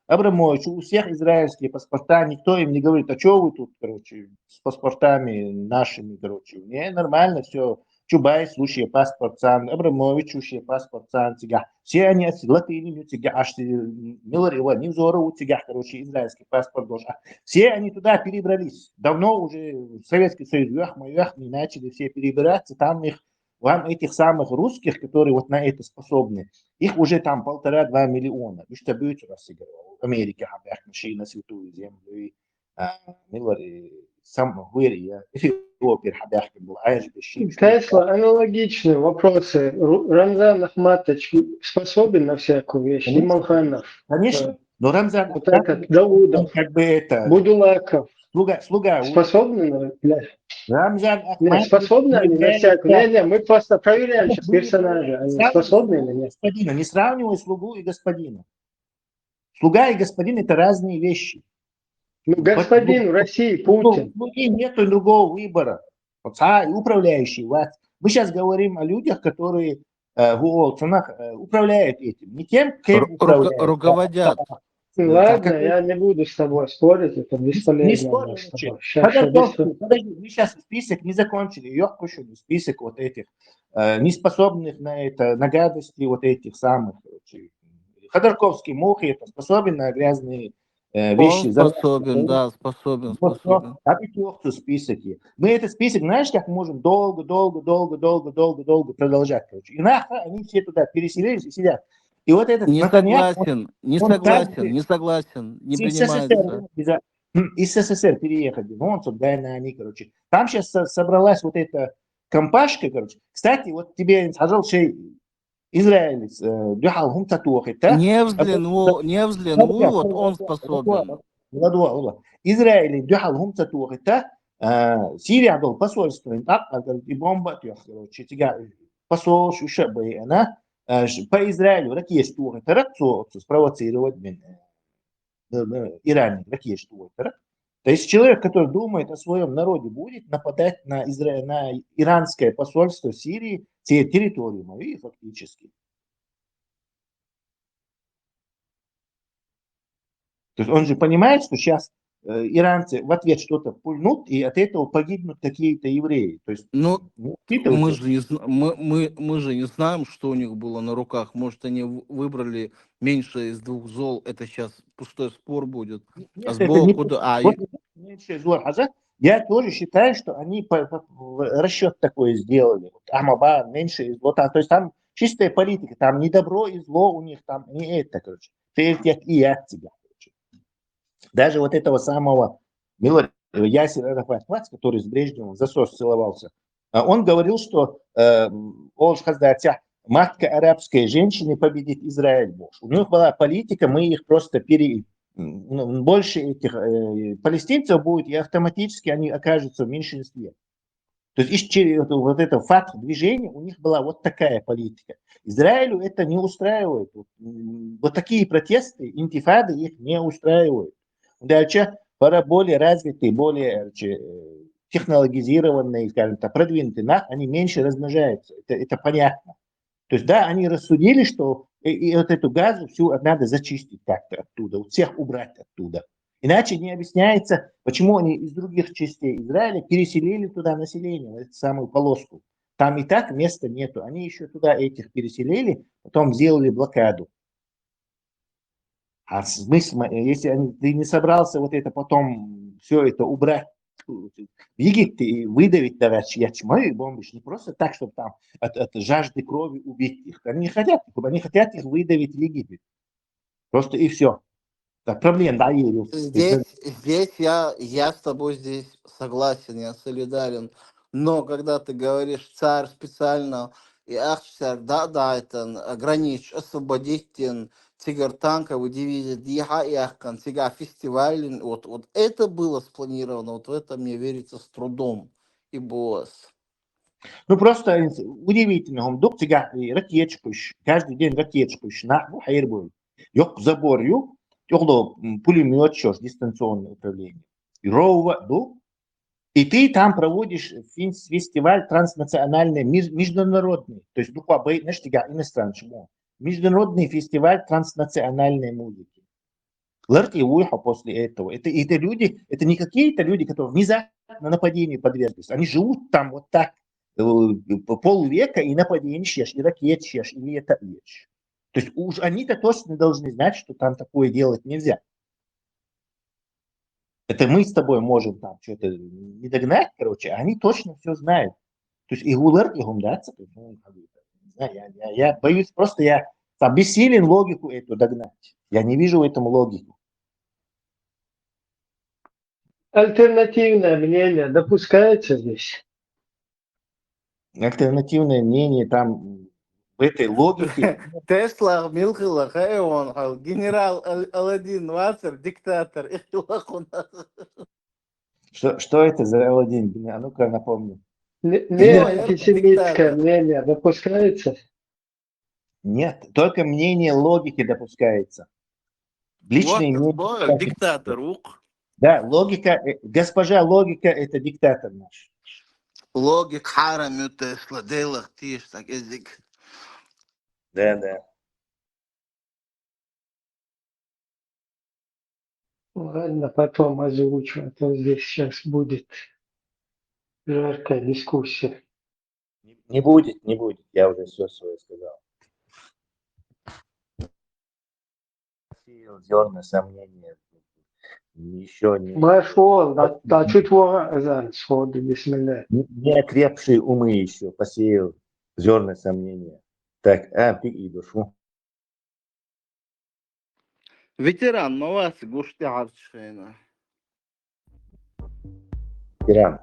Абрамович, у всех израильские паспорта, никто им не говорит, а что вы тут, короче, с паспортами нашими, короче. Не, нормально все. Чубай, слушай, паспорт сам, Абрамович, слушай, паспорт сам, тига. Все они латынью, тига, аж Миларева, Невзорову, тига, короче, израильский паспорт должен. Все они туда перебрались. Давно уже Советский Союз, не начали все перебираться, там их, вам этих самых русских, которые вот на это способны, их уже там 1,5-2 миллиона. Вы что будете разыгрывать? В Америке хабях машина святую землю, и Миллер, и сам Гуэри, Эфиопия хабях был, а я же бешим. Тесла, аналогичные вопросы. Рамзан Ахматович способен на всякую вещь? Имамханов. Конечно. Но Рамзан вот этот Давудов, как бы это... Будулаков. Слуга. Способны на... Рамзан Ахматович. Способны они на всякую? Не, мы просто проверяем сейчас персонажа. Они способны или нет? Господина. Не сравнивай слугу и господина. Слуга и господин — это разные вещи. Ну, господин в России Путин. Слуги нету другого выбора. Управляющий власть. Мы сейчас говорим о людях, которые управляют этим. Не тем, кем управляют. Руководят. Ладно, я не буду с тобой спорить, это бесполезно. Не спорим, подожди, мы сейчас список не закончили. Я пишу список вот этих неспособных на это, на гадости вот этих самых. Ходорковский Мухи способен на грязные вещи. Он способен, да, способен. А пятерку списоки. Мы этот список, знаешь, как можем долго продолжать. Короче. И нахуй они все туда переселились и сидят. И вот этот не согласен, не принимается. из СССР переехали, вон сюда, они, короче. Там сейчас собралась вот эта компашка, короче. Кстати, вот тебе сказал, что Израиль, дюхалхум татуах, это... Не вот он способен. Израиль, дюхалхум татуах, это Сирия был посольство, и бомба, короче, тебя посол, шушабы, она по Израилю, ракия штуха, это спровоцировать Иране, ракия штуха. То есть человек, который думает о своем народе, будет нападать на иранское посольство в Сирии, территорию мою, фактически. То есть он же понимает, что сейчас иранцы в ответ что-то пульнут, и от этого погибнут какие-то евреи. То есть Ну, мы учитывайте. же мы же не знаем, что у них было на руках. Может, они выбрали меньше из двух зол. Это сейчас пустой спор будет. Нет, А это не сбоку, да, вот меньше зло. Я тоже считаю, что они расчет такой сделали. Вот Амаба меньше и зло. То есть там чистая политика, там не добро и зло у них, там не это, короче. Ты и я от тебя, короче. Даже вот этого самого Ясера Арафат, который с Брежневым в засос целовался, он говорил, что матка арабской женщины победит Израиль. У них была политика, мы их просто больше этих палестинцев будет, и автоматически они окажутся в меньшинстве. То есть вот это факт движения, у них была вот такая политика. Израилю это не устраивает. Вот такие протесты, интифады их не устраивают. Дальше пора более развитые, более технологизированные, скажем так, продвинутые, они меньше размножаются. Это понятно. То есть, да, они рассудили, что и вот эту газу всю надо зачистить как-то оттуда, всех убрать оттуда. Иначе не объясняется, почему они из других частей Израиля переселили туда население, в эту самую полоску. Там и так места нету. Они еще туда этих переселили, потом сделали блокаду. А смысл, если ты не собрался вот это потом все это убрать в Египте и выдавить даже ячму и бомбишь, не просто так, чтобы там от жажды крови убить их. Они не хотят их выдавить в Египет. Просто и все. Так, проблем, да, здесь я с тобой здесь согласен, я солидарен. Но когда ты говоришь царь специально и ахцар, да, это ограничь, освободить тигр танковый дивизия диха и ахкан, тига фестиваль, вот это было спланировано, вот в это мне верится с трудом и босс. Ну, просто удивительно, он дук тига ракетчикуш, каждый день ракетчикуш, нахбу хайрбуй. Yok забор, yok пулемет, дистанционное управление. И рова, и ты там проводишь фестиваль транснациональный, международный. То есть, знаешь, иностранный. Международный фестиваль транснациональной музыки. Ларти уйха после этого. Это люди, это не какие-то люди, которые внезапно нападению подверглись. Они живут там вот так полвека и нападение шеш, и ракет шеш, и это ешь. То есть уж они-то точно должны знать, что там такое делать нельзя. Это мы с тобой можем там что-то не догнать, короче, а они точно все знают. То есть и гулер, и гумдаться, я боюсь, просто я там бессилен логику эту догнать. Я не вижу в этом логику. Альтернативное мнение допускается здесь? Альтернативное мнение там в этой логике. Тесла, Милхила, Хайон, генерал Аладдин, Вацер, диктатор. Что это за Аладдин? А ну-ка напомню. Антисемитское мнение допускается? Нет, только мнение логики допускается. Личное мнение. Диктатор. Да, логика, госпожа логика, это диктатор наш. Логик харам Тесла, делах тиш, так язык. Да. Ладно, потом озвучу, а то здесь сейчас будет жаркая дискуссия. Не будет, я уже все свое сказал. Зерна сомнения. Еще не... Машол, да чуть азан сходу, бисмилля. Не окрепшие умы еще посеял зерна сомнения. Так, ты и душу. Ветеран, Мавас, Гушти Арчейна. Иран.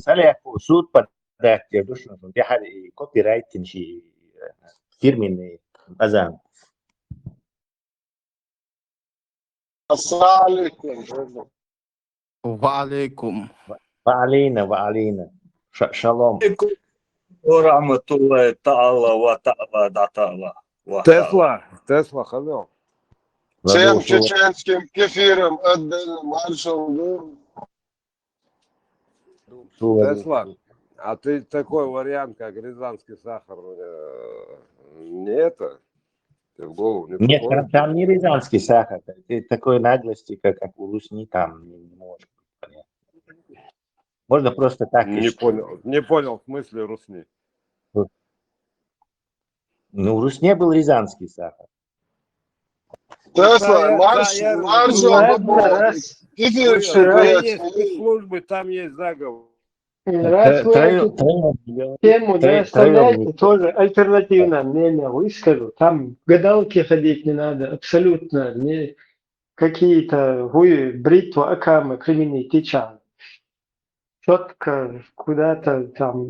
سالي صوت بدك يردوش دي حاجة كوبي رايت شيء كثير من أذان. السلام عليكم. وعليكم. وعلينا شالوم. ورحمة الله تعالى وتعالى. Tesla خلوه. Всем чеченским кефиром отдельно маршал. Tesla, а ты такой вариант, как рязанский сахар, не это? Ты в голову не Нет, приходит? там не рязанский сахар. Ты такой наглости, как у русни, там не можешь понять. Можно просто так. Не понял в смысле русни. Ну, в русне был рязанский сахар. Тесла, маршал, кефир Службы, там есть заговор. Раз вы эту тему не оставляете, тоже альтернативное мнение выскажу. Там в гадалки ходить не надо, абсолютно не какие-то бритву, акамы, кремени, течан. Четко куда-то там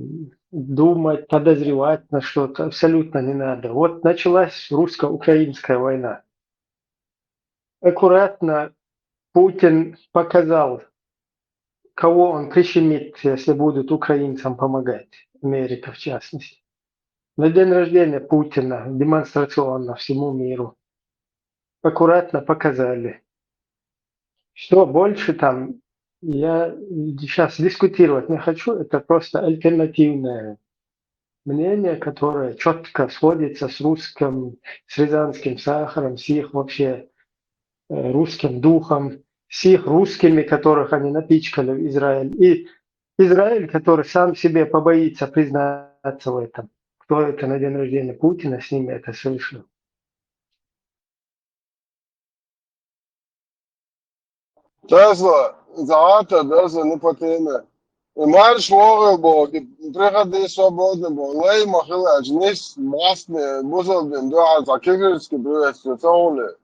думать, подозревать на что-то абсолютно не надо. Вот началась русско-украинская война. Аккуратно Путин показал, кого он прищемит, если будут украинцам помогать, Америка в частности. На день рождения Путина демонстрационно всему миру аккуратно показали. Что больше там, я сейчас дискутировать не хочу, это просто альтернативное мнение, которое четко сходится с русским, с рязанским сахаром, с их вообще русским духом, с их русскими, которых они напичкали в Израиль. И Израиль, который сам себе побоится признаться в этом. Кто это на день рождения Путина с ними это совершил. Tesla, zāta, tas ne pa teme. Marš Mogelbo, приходи свободно, лей махилач, nis масне, бузалдин, дуа, за кефирски привестационе.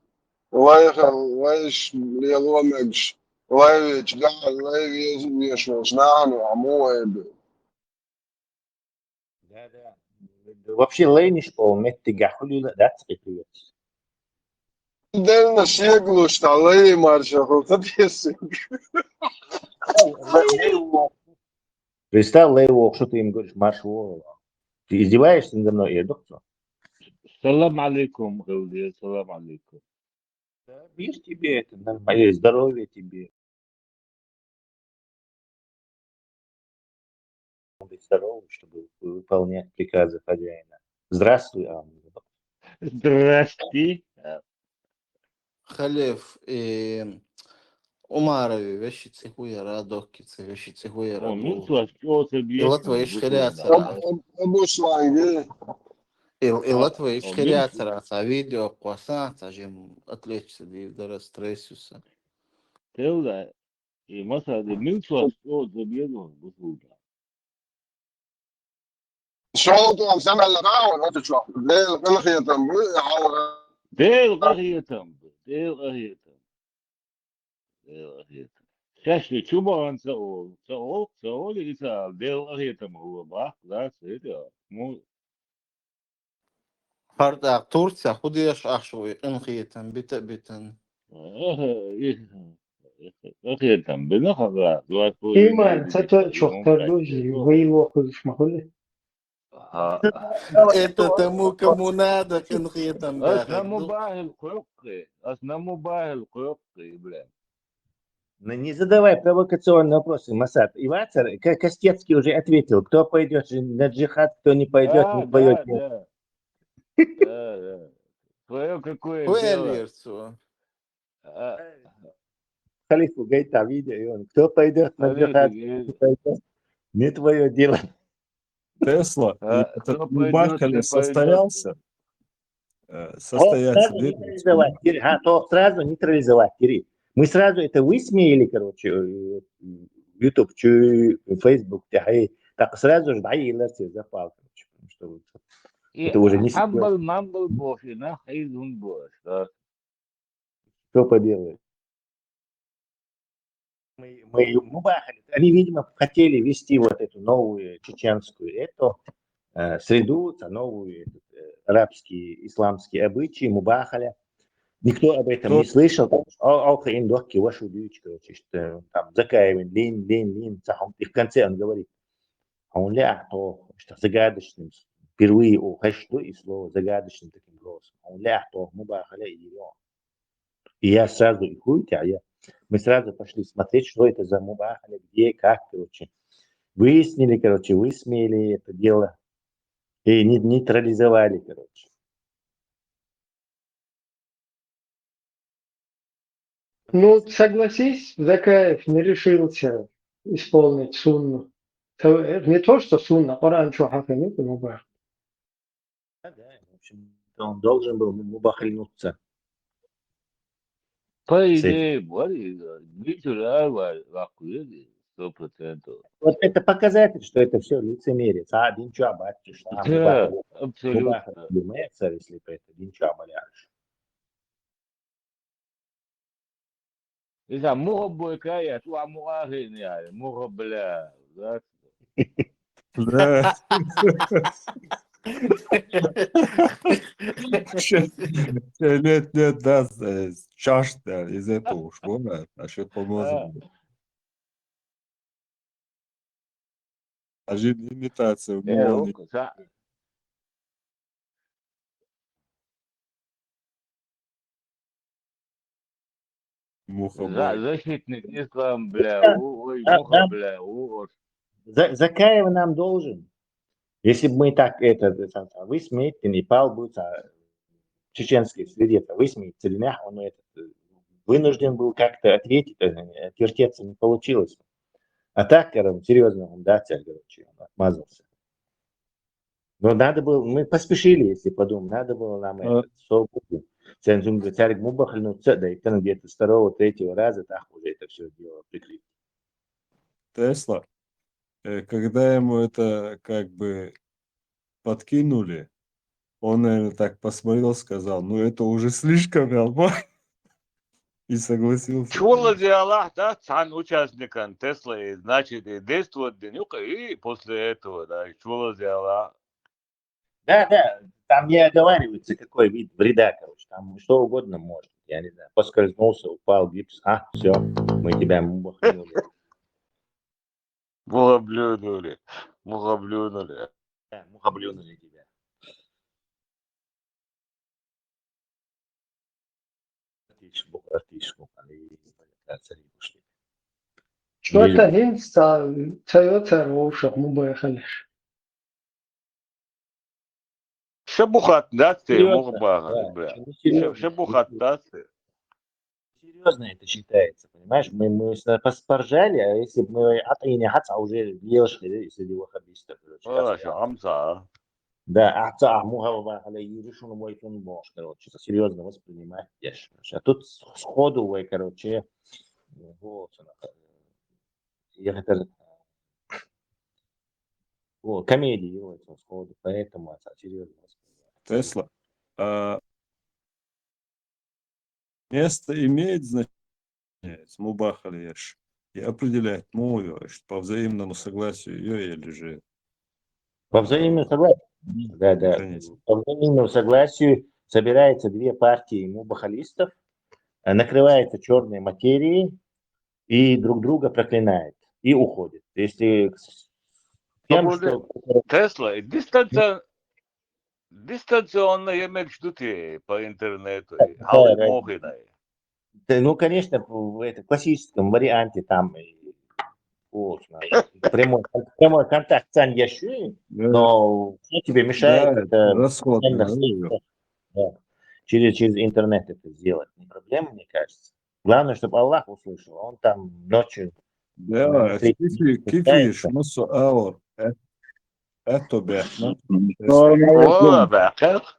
Лейш леломегш, лейвич, гал, лейвиш, вешвеш, нану, амуэбе. Да. Вообще лейниш пол метти гахули да привет. Дельно шеглу, что лей марша, хоть если. Представь, Лейвок, что ты им говоришь, марш вова. Ты издеваешься надо мной, я доктор? Салам алейкум, Гауди, салам алейкум. Да, видишь, тебе это нормально, здоровье тебе. Быть здоровым, чтобы выполнять приказы хозяина. Здравствуй, Амна. Здрасти. Халев, Умарови, вещицы хуя радокицы, вещицы хуя О, мин радокицы. слаш, о, ты И Латва бьешь. ишхиряцара. Абу шванги. И Латва мин ишхиряцара. А видео квасанца, жим отличится, дивдара стрессуса. تولى مثلا المنصة صوت زبيدهم بسهولة. شوطوا سمع الراو ولا تشوف ليه الخير تنبو ديل غير تم ديل غير تم ديل غير تم شاشة شو ما سأول يسأل ديل غير تم هو بقى لا سيدا مو فرد تورسيا خديش أحشوي انخيتن بتن غير تم بنخذ دوات فوزي إيمان نيدي ستشوف يوم تردوجي كاشيتو ويلو خذش محله. إنت تموك منادك انخيتن أصلا باغك دو مباهل قيقي أصلا مباهل قيقي بلا Ну, не задавай провокационные вопросы, Масад. Ивацер, Костецкий уже ответил, кто пойдет на джихад, кто не пойдет, не твое да дело. да твое какое дело ويليرسو Халифу Гайта видео, и он, кто пойдет на Халиф джихад, кто не пойдет, не твое дело. Тесла, и этот кто пойдет, Мубахали не пойдет. состоялся, То состояться сразу верит? нейтрализовать, то сразу нейтрализовать, Кирилл. Мы сразу это высмеяли, короче, YouTube, Facebook, так сразу же, да, и ларцы запал, короче, потому что вот это уже не серьезно. حمل مامبل بوش هنا حيدون بوش Что поделать? Мубахали, они, видимо, хотели вести вот эту новую чеченскую среду, новую арабские, исламские обычаи, мубахали. Никто об этом не слышал. Индохки, вашу дичь, короче, что там Закаевин, Лин, и в конце он говорит, а он что загадочным, впервые уходит и слово загадочным таким голосом. А он мубахали и его. И я сразу, мы сразу пошли смотреть, что это за мубахали, где, как, короче. Выяснили, короче, высмеяли это дело и нейтрализовали, короче. Ну, согласись, Закаев не решился исполнить сунну. Не то, что сунна, Коран что хаками, мубах. Да, в общем, он должен был мубахальнуться. по идее, видите, вакуили 100%. Вот это показатель, что это все лицемерие. Динча батюш, Да, абсолютно. если бы это динча баляш. إذا مو بوكاية تو مؤاخذ يعني مو بلا Да. Нет, да, чашка из этого уж, вон, а что поможет. А же имитация у него не муха бой. защитник ислам, бля, ой, муха, бля, Закаев нам должен. Если бы мы так высмеять, то Непал будет в чеченской среде высмеять Целинах, он вынужден был как-то ответить, отвертеться не получилось. А так, серьезно, он цель, короче, он отмазался. Но надо было, мы поспешили, если подумать, надо было нам свободу. Царь мубахальнуться, да и там где-то второго, третьего раза так уже это все дело прикрыть. Тесла, когда ему это как бы подкинули, он, наверное, так посмотрел, сказал, ну это уже слишком нормально. И согласился. Чула диалог, да, сам участником Теслы, значит, и действует Денюка, и после этого, да, чула диалог. Да, там не оговаривается, какой вид вреда, короче, там что угодно может, я не знаю, поскользнулся, упал, гипс, все, мы тебя муханули. Мухаблюнули. Да, мухаблюнули тебя. Артишку, Что-то инста, царь ушах, мубахалиш. Шабухат, да, ты, Серьезно, мухабага, бля. Шабухат, да, ты. Серьезно это считается, понимаешь? Мы поржали, а если бы мы не хаца уже ешли среди ваххабистов. Амса. Да, мухава решил мой фунбош, короче, серьезно воспринимать. А тут сходу, короче, Вот, я это комедии сходу, поэтому серьезно. Тесла. Место имеет значение, мубахалеш, и определяет мовишь по взаимному согласию ее или же По взаимному согласию. Да. границы. По взаимному согласию собираются две партии мубахалистов, накрывается черной материей и друг друга проклинает и уходит. Если тем, что... Тесла, дистанционно yemek ждут по интернету, Да, мохиной. ну, конечно, в классическом варианте там прямой контакт сам ящи, но что тебе мешает это расход, через интернет это сделать? Не проблема, мне кажется. Главное, чтобы Аллах услышал. Он там ночью... Да, كيف نص اور اتو بيحنا والله باكر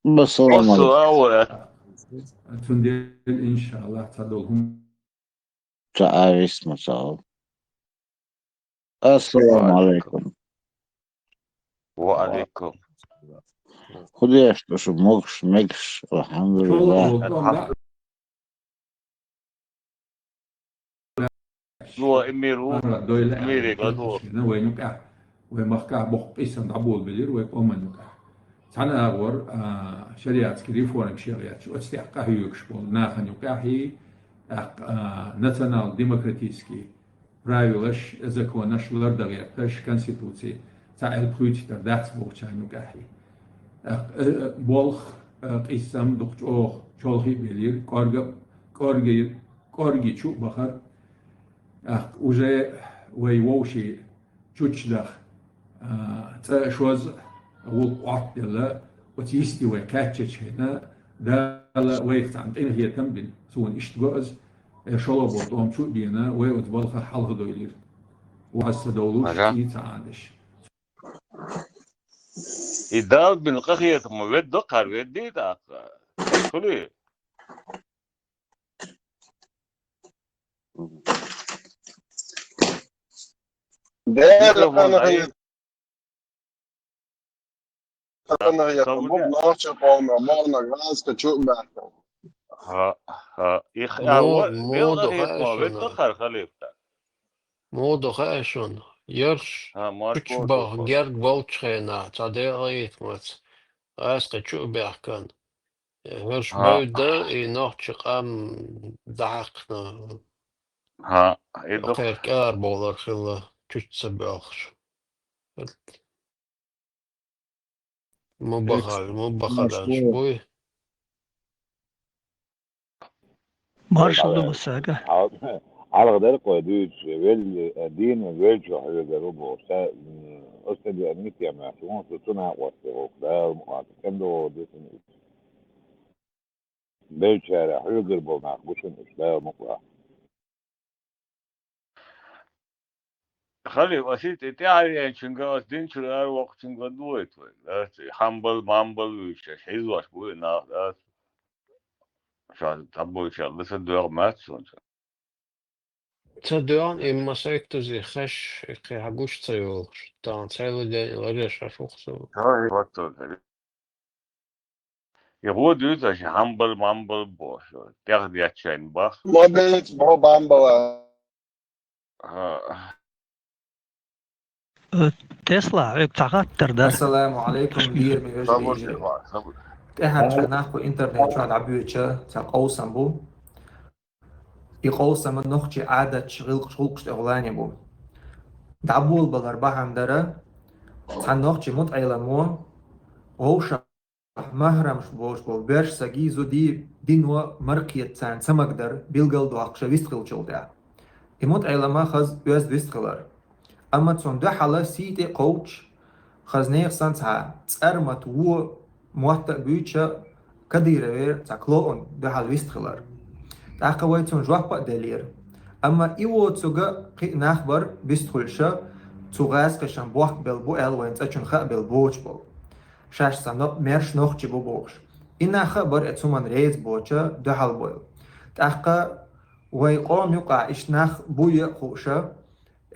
السلام نص عليكم. اور إن شاء الله تدعوهم تعايش مساء. السلام عليكم. وعليكم. خديش شو مكش الحمد لله. هو اميري قدور وينك ومخكع بخ إسم عبول بلير ويقوم سنة أغور شريعة كريفورم شريعة شو استحقه يكشبول ناخن يقاحي ناتشنال ديمقراطيسكي правилаш законашлар дагерташ конституции цаэл пхүчтер датс бохчан югахи болох исам духчох чолхи белир корги чу бахар уже воевоши чучдах шоз وقعدلا وتيستي وكاتش هنا ده ويخت عند إن هي تنبن سون إشتجاز شلبوت أم شو دينا ويتبلخ حلق دويلير وهالسدولوش كي تعانش إدار بالقخية مويد دقر ويدي تاق كله مو دخاشون يرش كتشبه جرد بوتشينا تعديغيت موت اسقي شو بيحكن هرش بودا ينوح قام دعقنا غير كار بولر خلا كتسبخش مو بخل شوي مارشال مساقة على ذلك وديش دين ويجو حاجة روبو أستاذ أمنيتي يا معتمون تطنع واسطوك ده كندو ديسن بيت شارع حاجة ربو معكوشن إشلاء مقلع خلي وسيط تعالي شنقاس دين شرار وقت شنقا دويت حنبل مامبل ويش حيزواش بوي ناس شاد تبو إن شاء الله سدوغ ماتسون تدوان إما سيكتو زي خش حقوش تيول تان تيول دي غريش أشوخسو هاي وقتو يقول يوزاش حنبل مامبل بوش تاخد ياتشين باخ ما بيت بو بامبل تسلا بتعقدر ده. السلام عليكم دير ميجي احنا شناخو انترنت شو عبيوتشا تقوسم بو يقوسم نخشي عادة شغلقش اغلاني بو دعبول بالاربعة مدرة تنخشي متعيلمو وهوشا مهرم شبوش بو برش ساقيزو دينو مرقية تان سمقدر بيلقل دوحقشا ويستغل جلدا متعيلما خز يوز ويستغلر أما تون ده حالا سيتي قوش خزنيخ سانتها تسأرمت و موحتا بيوتشا كدير وير تاكلون ده حال ويستغلر تاقوي تون جوحبا دلير أما إيوو تسوغا قي ناخبر بيستغلشا تسوغاس كشان بوحك بالبوئل وين تأچون خاق بالبوش بو شاش سانو مرش نوخ جي بو بوش إنا خبر اتسومان ريز بوچا ده حال بوئل تحقا ويقوم يقع إشناخ بويا خوشة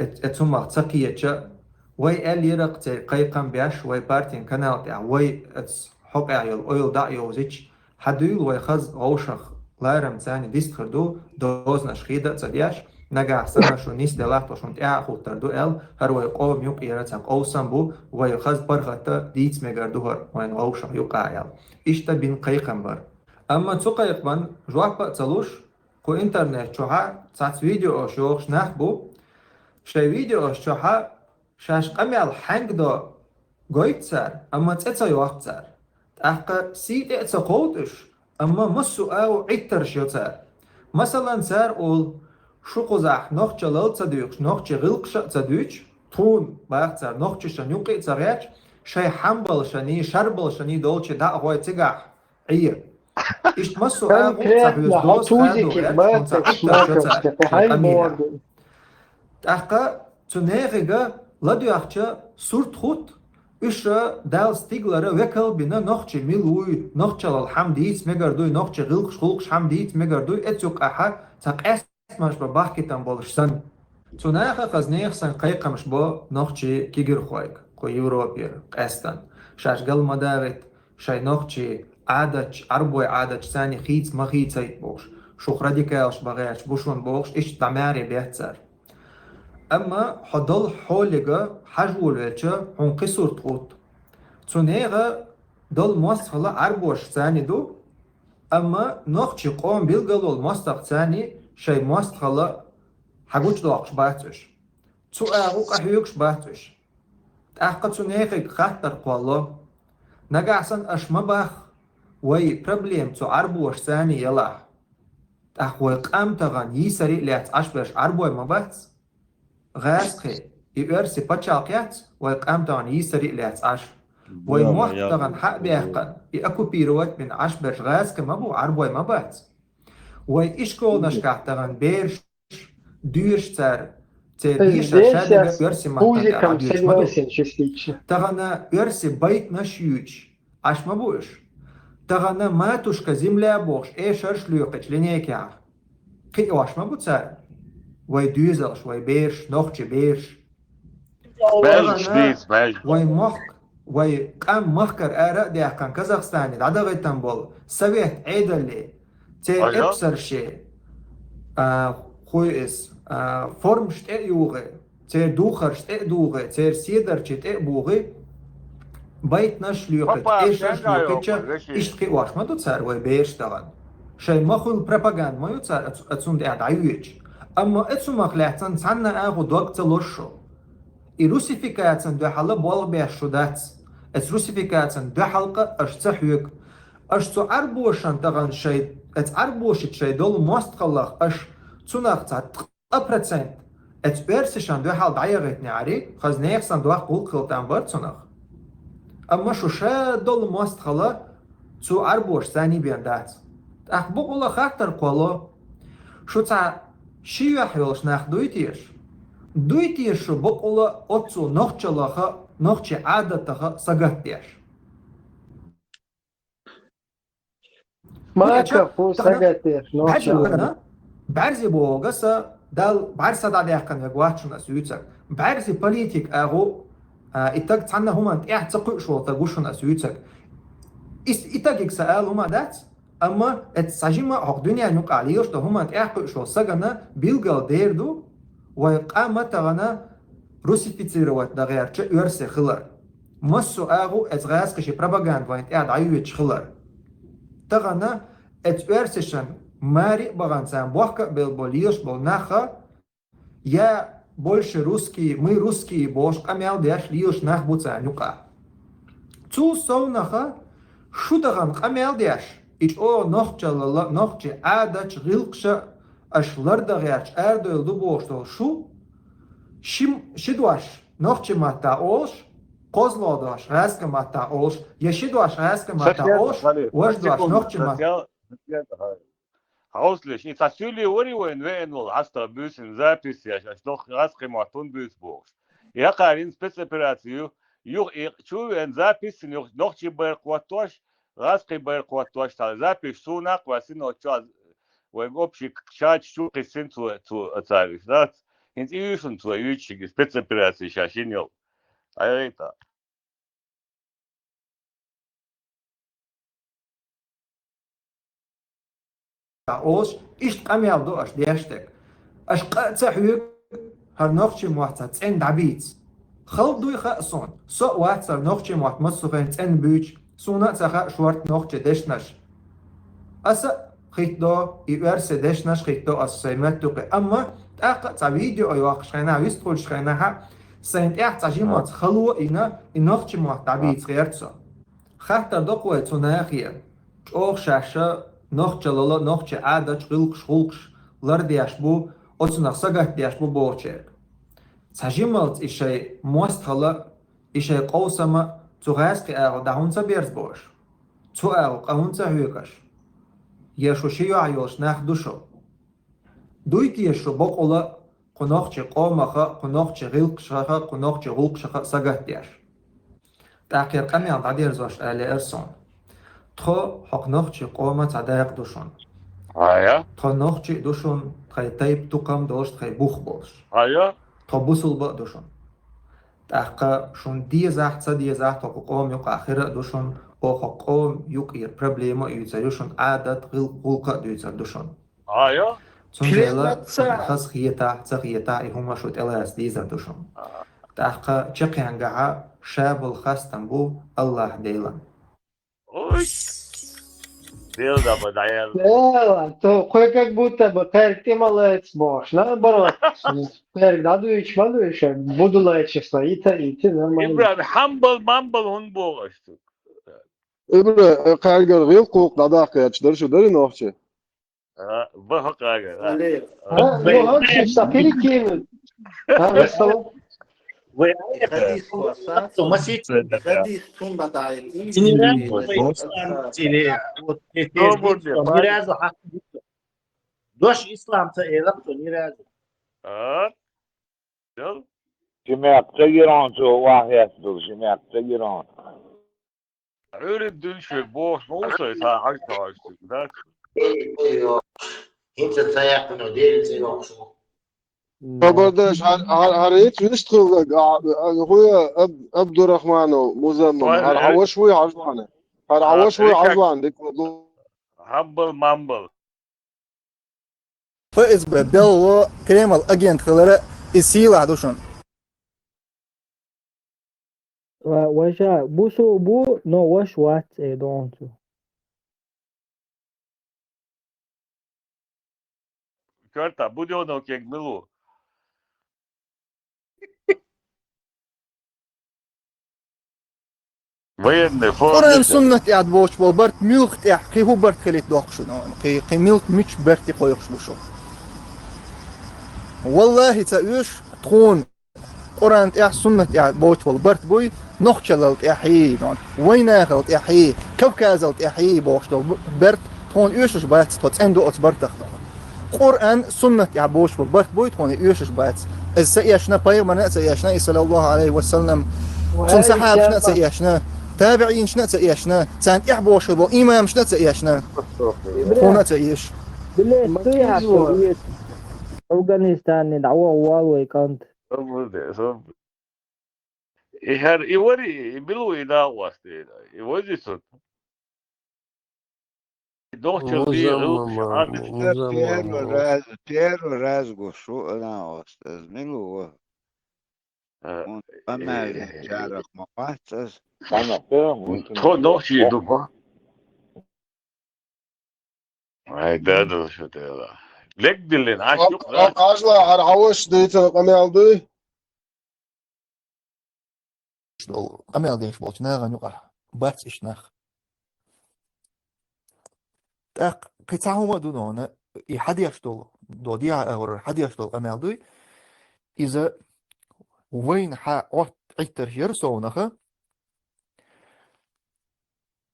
اتسمع تسقية وي ال يرق تي قيقم بياش وي بارتين كانال تاع وي اتس حق عيل اويل دا يوزيتش حدويل وي خز غوشخ لارم ثاني ديستخدو دوزنا شخيدة تبياش نجا سنة شو نيس دلات وشون تاع خوتر دو ال هر وي قوم يق يرتق اوسم بو وي خز برغتا ديتس ميجر دوهر وين غوشخ يقع عيل إشتا بين قيقم بر أما تسقيق بان جواك بقتلوش كو انترنت شوها تسات فيديو شوخ شناخ بو شي فيديو شوها شاش قميال حنگ دو goitser, amma tsetsa yoachser. Ahqa siit etsa qowtish, amma massu au ittar shotser. Masalan ser ol shuquzah noqcha lal tsaduyx, noqcha gilqsha tsaduych, tun baachser noqcha shanyuqi tsarech, shay hambal shani, sharbal shani dolce da ahoy tigah. Iya. Ish massu au конкретно dos хатузики бата шмаковская хайморды. Ahqa tuneriga laduyachcha surt khut Usha dal stiglara vekel bina noqchi milui noqchal alhamdit megardui noqchi gilqsh khulqsh hamdit megardui etsuk aha taq esmash ba bahkitan bolishsan tunaha qazneyxsan qayqamsh bo noqchi kigir khoyk ko Европе qestan shashgal madarit shay noqchi adach arboy adach sani khits makhitsay bosh shukhradikalsh bagach bushon bosh ish tamari behtsar أما حضل حولجا حجول ويتشا عن قصور تقوت تونيغا دل مصخلة عربوش ثاني دو أما نقشي قوم بيلغلو المصدق ثاني شي مصخلة حجوش دواقش باتش تو أغوك أحيوكش باتش أحقا تونيغا خطر قوالله نجا أحسن أشمبخ وي بروبليم تو عربوش ثاني يلا أحوي قام تغان يسري ليت أشبش عربوي مباتس غاسقي يرسي باتشاقيات ويقامتان يسري ليت عش ويموحتغن حق بيحقن يأكو بيروت من عشبش غاسق مبو عربوي مبات ويشكول نشكحتغن بيرش ديرش تار تيريشا شادق يرسي محتاج عديش مدو تغن يرسي بيت نشيوش عش مبوش تغن ماتوشك زملا بوش ايشرش ليوقش لنيكيا قي واش مبو تار وي دوزلش وي بيرش نوخشي بيرش وي مخ وي قام مخكر آراء دي كان كازاخستاني دعدا غيتان بول سويت عيدالي تير ابسرشي خوي اس فورمش تي يوغي تير دوخرش تي دوغي تير سيدرش تي بوغي بيت نشليوقت ايشش ليوقتشا اشتقي واش ما تسار وي بيرش تغن شي مخول بروباغاند ما يتسار اتسون دي عدعيويتش أما اتسمك لحتن تانا أخو دوقت لوشو الروسيفيكاتن دو حالة بول بيشو دات الروسيفيكاتن دو حلقة اشتحيوك اشتو عربوشن تغن شي اتعربوشت شي دول مستقلق اش تناق تات 1% اتبرسشن دو حال دعيغتني عري خز نيخسن دو قول قلتان بار تناق أما شو شا دول مستقلق تو عربوش ثاني بيان دات أخبوك الله خاطر قولو شو تا شيء يحيلش ناخ دويتيش شو بقولا أتسو نخشلها نخش عادتها سجتيش ما كفو سجتيش نخشلها بعرزي بوغسا دال بعرسا دا ديحكن يقواتشنا سيوتسك بعرزي بوليتيك أغو إتاق تانا هما انت اعتقوا شو تقوشنا سيوتسك إتاقك سأل هما دات أما السجمة حق دنيا نقع عليش ده هما تأحق شو سجنا بيلقى ديردو ويقام تغنا روسيفيتيروات ده غير شيء يرسي خلر مسو أغو أتغاز كشي بروباغاند وين قاعد عيوش خلر تغنا أتورسشن ماري بغانسان بوحكا بالبوليش بالناخا يا больше русский мы русские бош камял дяш лиош нах буца нюка цу совнаха шудаган камял дяш إيش أو نخجل عادة غلقشة أشلر دغيرش أردو يلدو شو شدواش نخجل ما تاوش قزلا داش راسك ما تاوش يشدواش راسك ما تاوش وجدواش نخجل ما Auslösch, ich erzähle wenn wohl hast du bisschen Zapis, ja, doch raske mal tun bis box. Ja, kein Spezioperation, schon ein Zapis noch die Bergquatosch, raske Bergquatosch, da Zapis so nach was in noch Вообще, чач шуки сын ту отцавишь, да? Инт ишун ту ючики спецоперации сейчас инел. А это. اوش ايش قام يالدو اش ديشتك اش قاتا حيوك هالنوخشي مواتات ان دابيتس خلط دوي خاصون سو واتسر نوخشي موات مصفين ان بيوش سونا تخا شورت نوخشي دشنش اسا خيتو يورس دشنش خيتو اسيمتو اما تاق فيديو اي واقش خينا ويستقول شخيناها سنت احت عجيمات خلو انا نوخشي موات دابيتس غيرتسو خاطر دوقوه توناخيه اوخ شاشه نوخچه لالا نوخچه عادة شغلقش خلقش لردياش بو أتصنع سجح دياش بو بوچه تجمعت إشي مستخلا إشي قوسما تغاسك أغو دهونسا بيرز بوش تو أغو قهونسا هيوكش يشو شيو عيوش ناخدوشو دويكي يشو بقولا قنوخچه قومخا قنوخچه غلقشخا قنوخچه غلقشخا سجح دياش تأخير قميان تعدير زوش آلي إرسون تخو حق نوخچه قوما تعدايق دوشون Aya. تخو نوخچه دوشون تخي تايب توقم دوش تخي بوخ بوش Aya. تخو بوصل بق دوشون تأخا شون دي زاحت تخو قوم يوق آخرة دوشون او خو قوم يوق إير بربليمو يوزايوشون عادت غلقة دوزار دوشون Aya. تنجيلا خاص خيتا إهما شوت إلاس ديزار دوشون تأخا تشقيان قاعا شاب الخاستن بو الله ديلان Ой. Дел да подаял. То кое-как будто бы перки малец бош, наоборот. Перк дадуич малуиш, буду лечиться, и нормально. İbrahim humble hun boğaştı. إبرة قاعد غير قوق دعاك يا تشدر شو دري نوخشي Bu hakaret. Ha, bu hangi sakili kim? Ha, mesela. خدي سواسات خدي سون بدايل دوش إسلام تأيلق تنيرازو Del. Cemiyette giran şu vahiyettir. Cemiyette giran. Öyle düşü boş olsa sen arkadaştık. انت تسيقنا دير تسيقنا برداش هريت نشتغل اخويا عبد الرحمن ومزمم هرعوشوي عجوانه هرعوشوي عجوان ديك Humble mumble. ФСБ Белого Кремль агентхалары исила душон. وشا بوسو بو نو وش وات دونتو Körta bu diyor da kek milu. Военный قرآن форме. سنة قاعد بوش بوبرت ملك قي هو برت خليت دوخشو قي ملك مش برتي قويخش بشو والله تأيوش تخون قرآن تاع سنة قاعد بوش بوبرت بوي نخشلت احي وين اخلت احي كوكازلت احي بوش برت تخون يوشش بات توت عنده اتبرت قرآن سنة قاعد بوش بوبرت بوي تخون يوشش بات السياشنا بايغمنا سياشنا صلى الله عليه وسلم صحاب شنا سياشنا تابعين شنا تأيشنا سان إحبوش بو إمام شنا تأيشنا هنا تأيش بالله تيها سوفيت أفغانستان دعوة والله كانت Her ivari bilu ida wasti. Ivari sut. Dohçul diye Первый раз гошу на остаз милу. Он амали жарах махатас. То dohçu dupa. Ay da şu da. Lek dilin aç yok da. عجلة هرعوش ديت قميال دي أمير ديش بوتنا غنوقع بات إشناخ تاق قطعه ما دونه حد يشتغل دوديع أو حد يشتغل أمير دوي إذا وين حاط عتر يرسونها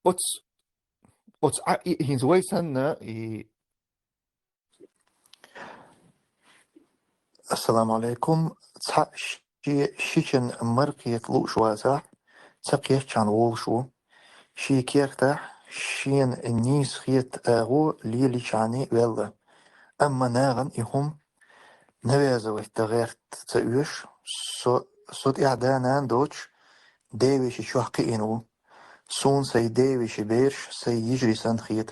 أتس هنزوي سنة السلام عليكم شيشن مرقية لو شوازع تقيش كان وولشو شي كيرتاح شين النيس خيت أغو ليلي شاني ولا أما ناغن إهم نوازو التغيرت تأيوش صوت إعدانان دوتش ديوش شوحقي إنو سون سي ديوش بيرش سي يجري سنخيت.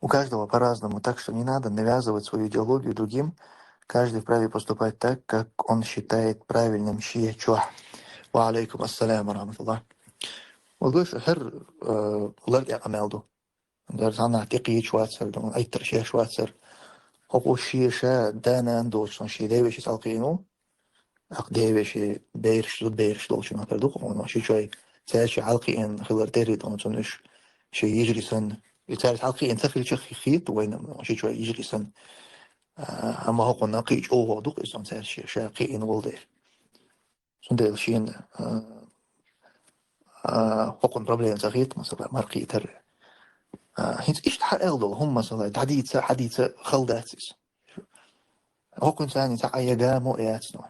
У каждого по-разному, так что не надо навязывать свою идеологию другим. Каждый вправе поступать так, как он считает правильным. Шия чуах. Ва алейкум ассаляму рахматуллах. والبس هر لرد أمالدو در أنا تقي شواتسر دون أي ترشيح شواتسر هو شيء شا دانا دوتشون شيء دايوش يسالقينو أق دايوش بيرش ضد بيرش دوتشون هكردوق هون شيء شوي تاش علقي إن خلر تيري دون تونش شيء يجري سن يتعرف علقي إن تخيل شيء خيط وين شيء شوي يجري سن أما هو قلنا قيج أو دوق إنسان تاش شيء قي إن ولدير سندل شيء حكم بروبليم زغيت مثلا مرقي تر هينز إيش تحقق هم مثلا حديثة خلداتس حكم ثاني تعيا جامو إياتس نون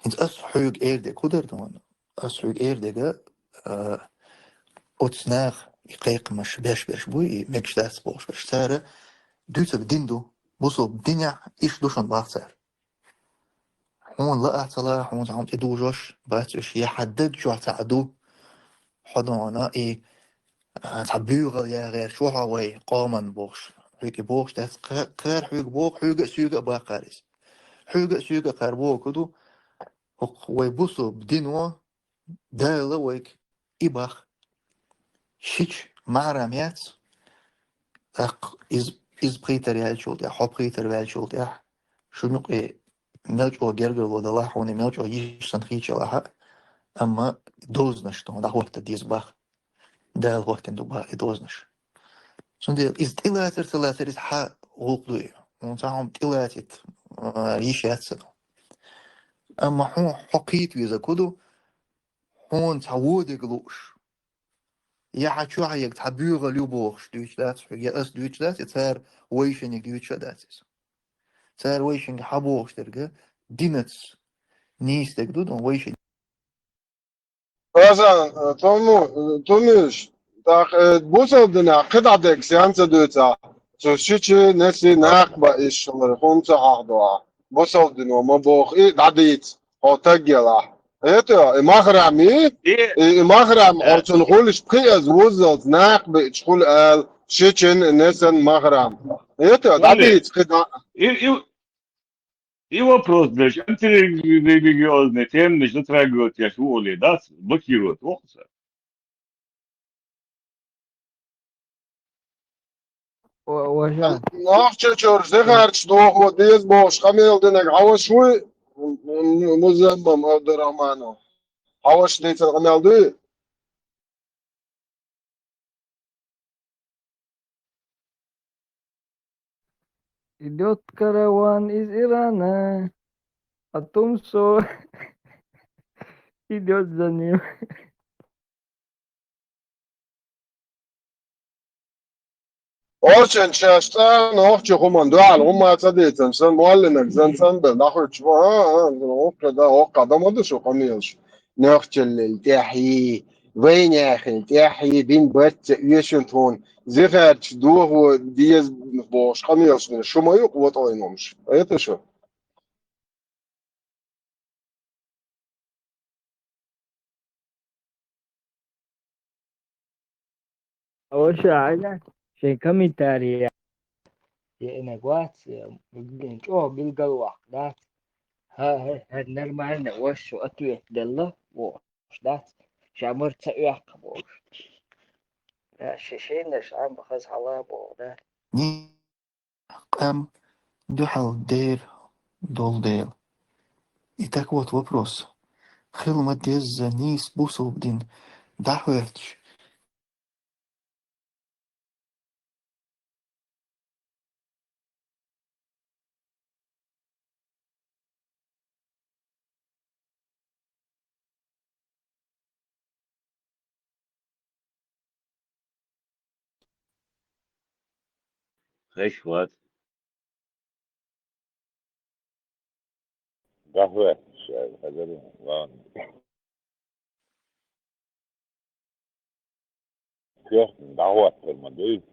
هينز أسحوج إيردة كودر نون أسحوج إيردة جا أتسناغ يقيق مش باش بوي مكش داس بوش باش سارة دوتك ديندو بوصل بدنيا إيش دوشن باخسر هون لا اعتلا هون عم تدو جوش باتش يحدد شو تعدو حضانا إيه تعبير يا غير شو هواي قاما بوش هيك بوش ده كار حيق بوك حيق سيوق باقارس حيق سيوق قربو كدو هو بوسو بدينوا دايلا ويك إباخ شيش معراميات أق إز بريتر يالشولت يا حب بريتر يالشولت يا شو نقي ملج أو جرجر ولا حوني ملج أو يش تنخيش ولا أما دوز نشتون ده وقت ديز باخ ده الوقت دو باخ دوز Sondeel is het ilater is ha hoogdoe. Want daarom ilatet يشاتسن. أما هون حقيت ويزا كدو هون تعود يقلوش. يا حشو عيك تعبير ليوبوش دويتشلات يا أس دويتشلات يتسار ويشن دويتشلات. تسار ويشن حبوش ترجع دينتس نيس تقدو دون ويشن. مثلا توميش تاخ بوسو دنا قطع ديك سيانسا دوتا سو شيتشي نسي ناق با إيش مرحوم تحضوا بوسو دنا ما بوخ إيه دعيت أو تجلا هيتو مغرمي إيه مغرم أرتون خولش بقي از وزلت ناق بتشخول قال شيتشن نسن مغرم هيتو Вале, دعيت قطع и вопрос, значит, антирелигиозные темы начнут затрагивать я шволи, да, блокируют. وجان ناخذ شور زغر شنو وديز بوش خميل دينك عاوز شوي مزمم عبد الرحمن عاوز ديت الغمال دي идет караван из Ирана, а Тумсо идет за ним. أورشن شاشتان ناخذ خمان دو على هم اعتديت إنسان معلنك زنسان بالناخذ شو هو كذا هو قدم هذا شو قميص ناخذ التحيي وين يا أخي التحيي بين بس يشنتون زغر دو هو ديز بوش قميص شو ما يقوى طوينهمش أيت شو أول شيء عايزة شيء كميتاري يعني قوات بيجين شو بيلقى الوحدات ها نرمال وش أتوي دلله وش دات شامر تأوي بوش شيء نش عم بخز على بو ده ني قام دحل دير دول ديل. إتاك вот вопрос. Хилма дез нис бусов дин дахвертш. Хешват. قهوة هذا قهوة في المدريد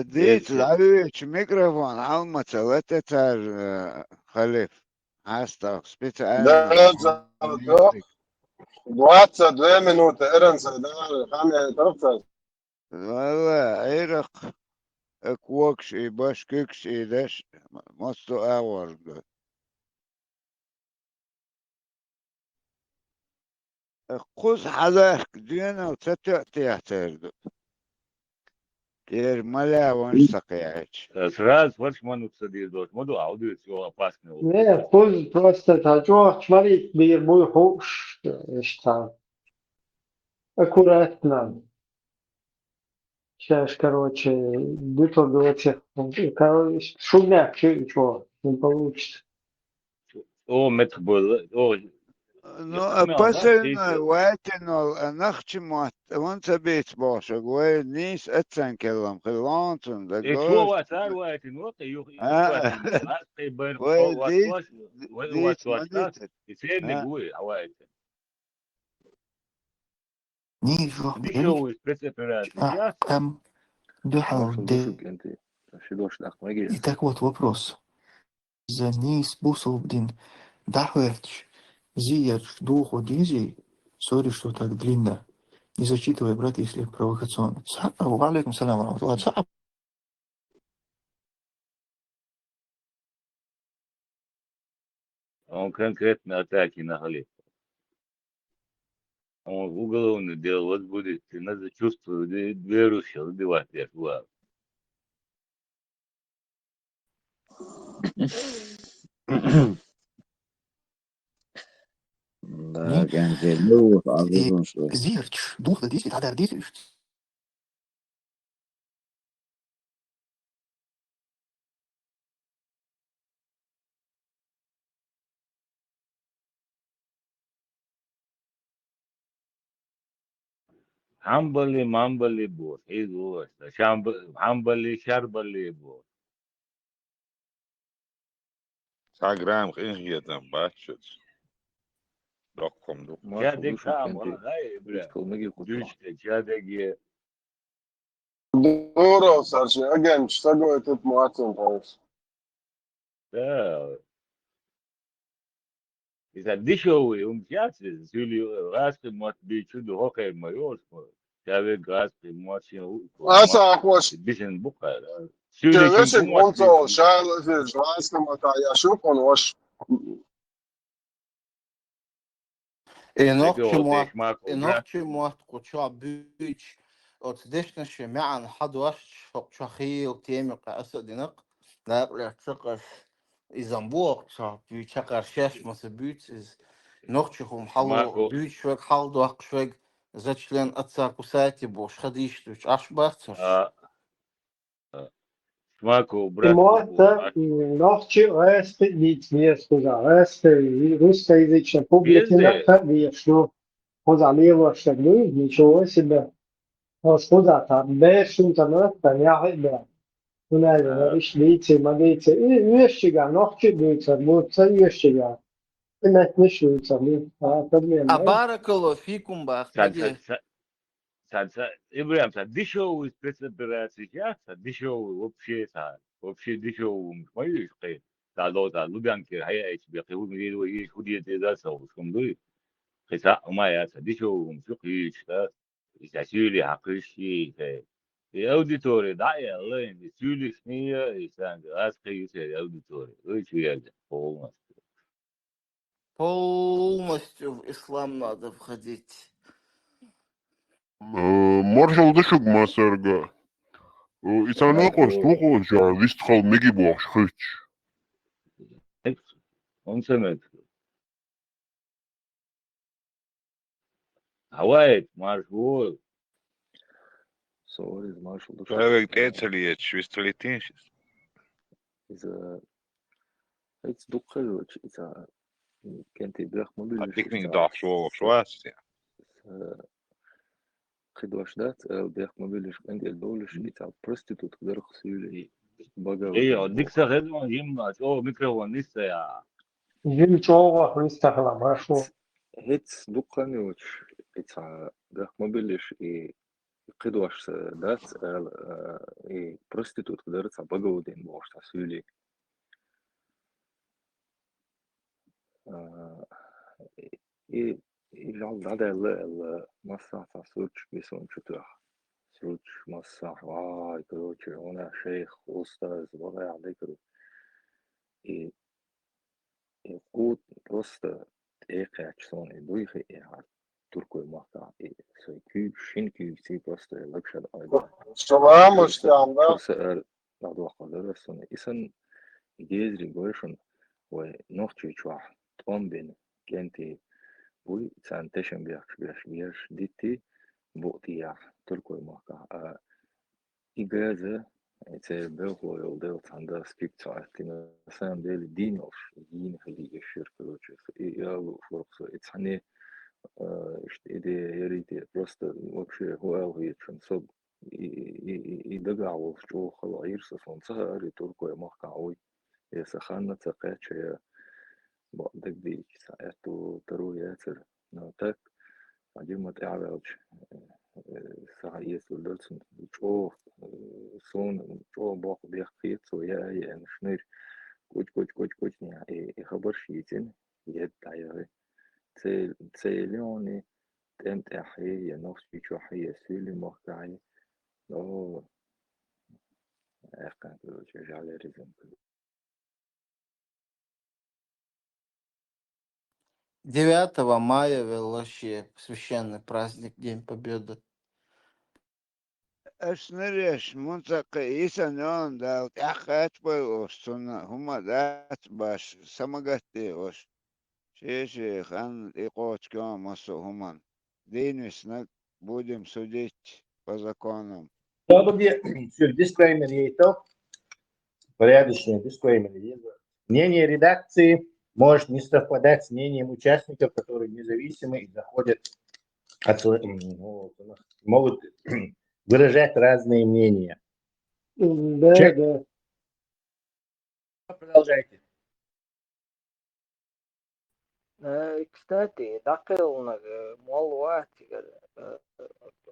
ديت العبيش ميكروفون علمة ثلاثة خليف هاستا سبيتا ده أنا ده 2 minuter Ernst, da gaan we terug. والله عيرق كوكش باش كيكش داش مستو اور قوس حذاك دينا وتتأتي احترد تير ملا ونستقيعش Сразу فرش ما نتصدي دوت ما دو عودي سوى باسني Не, пусть просто таджо, смотри, бир бой хош, что аккуратно. Сейчас, короче, битва давайте, короче, шумяк, чего, не получится. او متقبل او No, pasen وقتنا نخش موت وانت بيت باشا قوي نيس اتسن كلام خلانتن ده شو قوش واسار وقت نوت يوخ اه بين وديت واتواش ديت واتواش مديت يسيرني قوي وقت Не, жо, دي блин, شو спецоперации сейчас кам, дыхал, Marshall Dushuk انت شدوش داخل ما И так вот вопрос. За ней спусил, блин, дахуэрч, зиерч, духу, дизи, сори, что так длинно. Не зачитывай, брат, если провокационно. Алейкум салам, раматуллах. он конкретно атаки на Халиф. Он уголовное дело возбудит, и надо чувствовать, верующих убивать я глав. ده كان زي اللي في أظن شوي زيرش, дух, дизи, هذا дизи. حنبلي مانبلي بور إيدو حنبلي شربلي بور Sagram ingetan başet. Dokkom dok. يا Marshall ديك Dushuk كام انت هاي بلا يسكل مجي قطع دوشك يا ديك Duro, sarši, again, sagojiet mācītājus. إذا ديشوي ومشيات سولي غاسق ما بيشو دو هوكي ما يوسف شابي غاسق ما شنو Asa, koš, بيشن بقى će سولي visi شنو ما konco, بيشو šāli, žvāskam, tā jāšup un oš. Enokči moat kučo büyüç. Otdeşne معا حد وش شخيل تيمي قاسة دينق لا يقلع تقر إزنبوق شا büyüç akar şeş masa büyüç iz نوخشهم حلو ماكو büyüç şvek haldo ak şvek zaçlen atsar kusati boş hadiş düç aş bartır. ماكو И брат можно ночи распределить место, русскоязычная публика везде конечно, позалево шагнуть, ничего себе. Господа, там без интернета не хиба. Унайл, ишли, мадейте, и вещига, ночи дуется, будто вещига. И не шуется, проблема. أبارك الله فيكم بأخ ساد بدي ساد إبراهيم ساد ديشو спецоперации сейчас ساد ديشو вообще ديشو ما يشقي سادو ساد لبيانكر هيا إيش بيقول مدير وإيش ودي تزا سو شكمدوي خسا ما يا ساد ديشو مشقيش تا يسألي حقيقي الأوديتوري داعي الله إن سؤالي شنية إنسان أسقي يسأل الأوديتوري إيش يرجع فوق полностью в ислам надо входить. Marshall Dushuk masarga. İsana kostuğu ja vistxal megi boğş xıç. он سمعت هوايت مارشول صور Marshall Dushuk Çavek eteliye şvistalitins. إذا هيك دقل إذا كنت بيخ ما بيلش Tikning dag zo şwas ya. خدوش دات بيخ ما بيلش عند البولش إذا prostitute قدر خسيله بقى إيه ديك سخدمة يما أو ميكروفون لسه يا Ничего, Христа, хорошо. هيك دقل إذا بيخ ما بيلش قدوش دات prostitut قدرت بقودين بوش تسولي إيه العض هذا المسرح تسولش بيسون شتوح سولش مسرح واي كروتش هنا شيخ أستاذ وضع عليك إيه قوت просто эқачсон дуйхи турку махта и сойку шинку си просто лакшад айда Шамамыш там, да? сэр надо хадерсон исан гезри гойшон ой нохчи чва томбен кенти буй цантешен биаш дити бутия турку махта игаза это было يلدل цанда скипца ты на самом деле динов дин хали эшир короче и я форкс это идея ярите просто вообще хуэл шансоб и догавол что халаирса солнца ари турко я махкауй я саханна цакача بعدك دي ساعته تروي ياسر no так один ما تعرفش ساعة يسول دلسن شو صون شو باخد بيخفيت سويا يعني شنير كوج يعني خبر شيتين يد عياري تسيلوني تمت أحيي نفس بيشو حي سيلي مقطعي لو أحكام كله ترجع لي رزم 9 мая вообще священный праздник, День Победы. أشنريش منطقة إيسانيون داوت أخات بوستنا هما دات باش سمجتي وش شيشي خان إيقوت كام مسو همان دينوسنك будем судить по законам. Все, дисклеймер есть то. Порядочный дисклеймер есть. Мнение редакции может не совпадать с мнением участников, которые независимы и заходят могут выражать разные мнения. Да. Продолжайте. Кстати, Дакл Молват,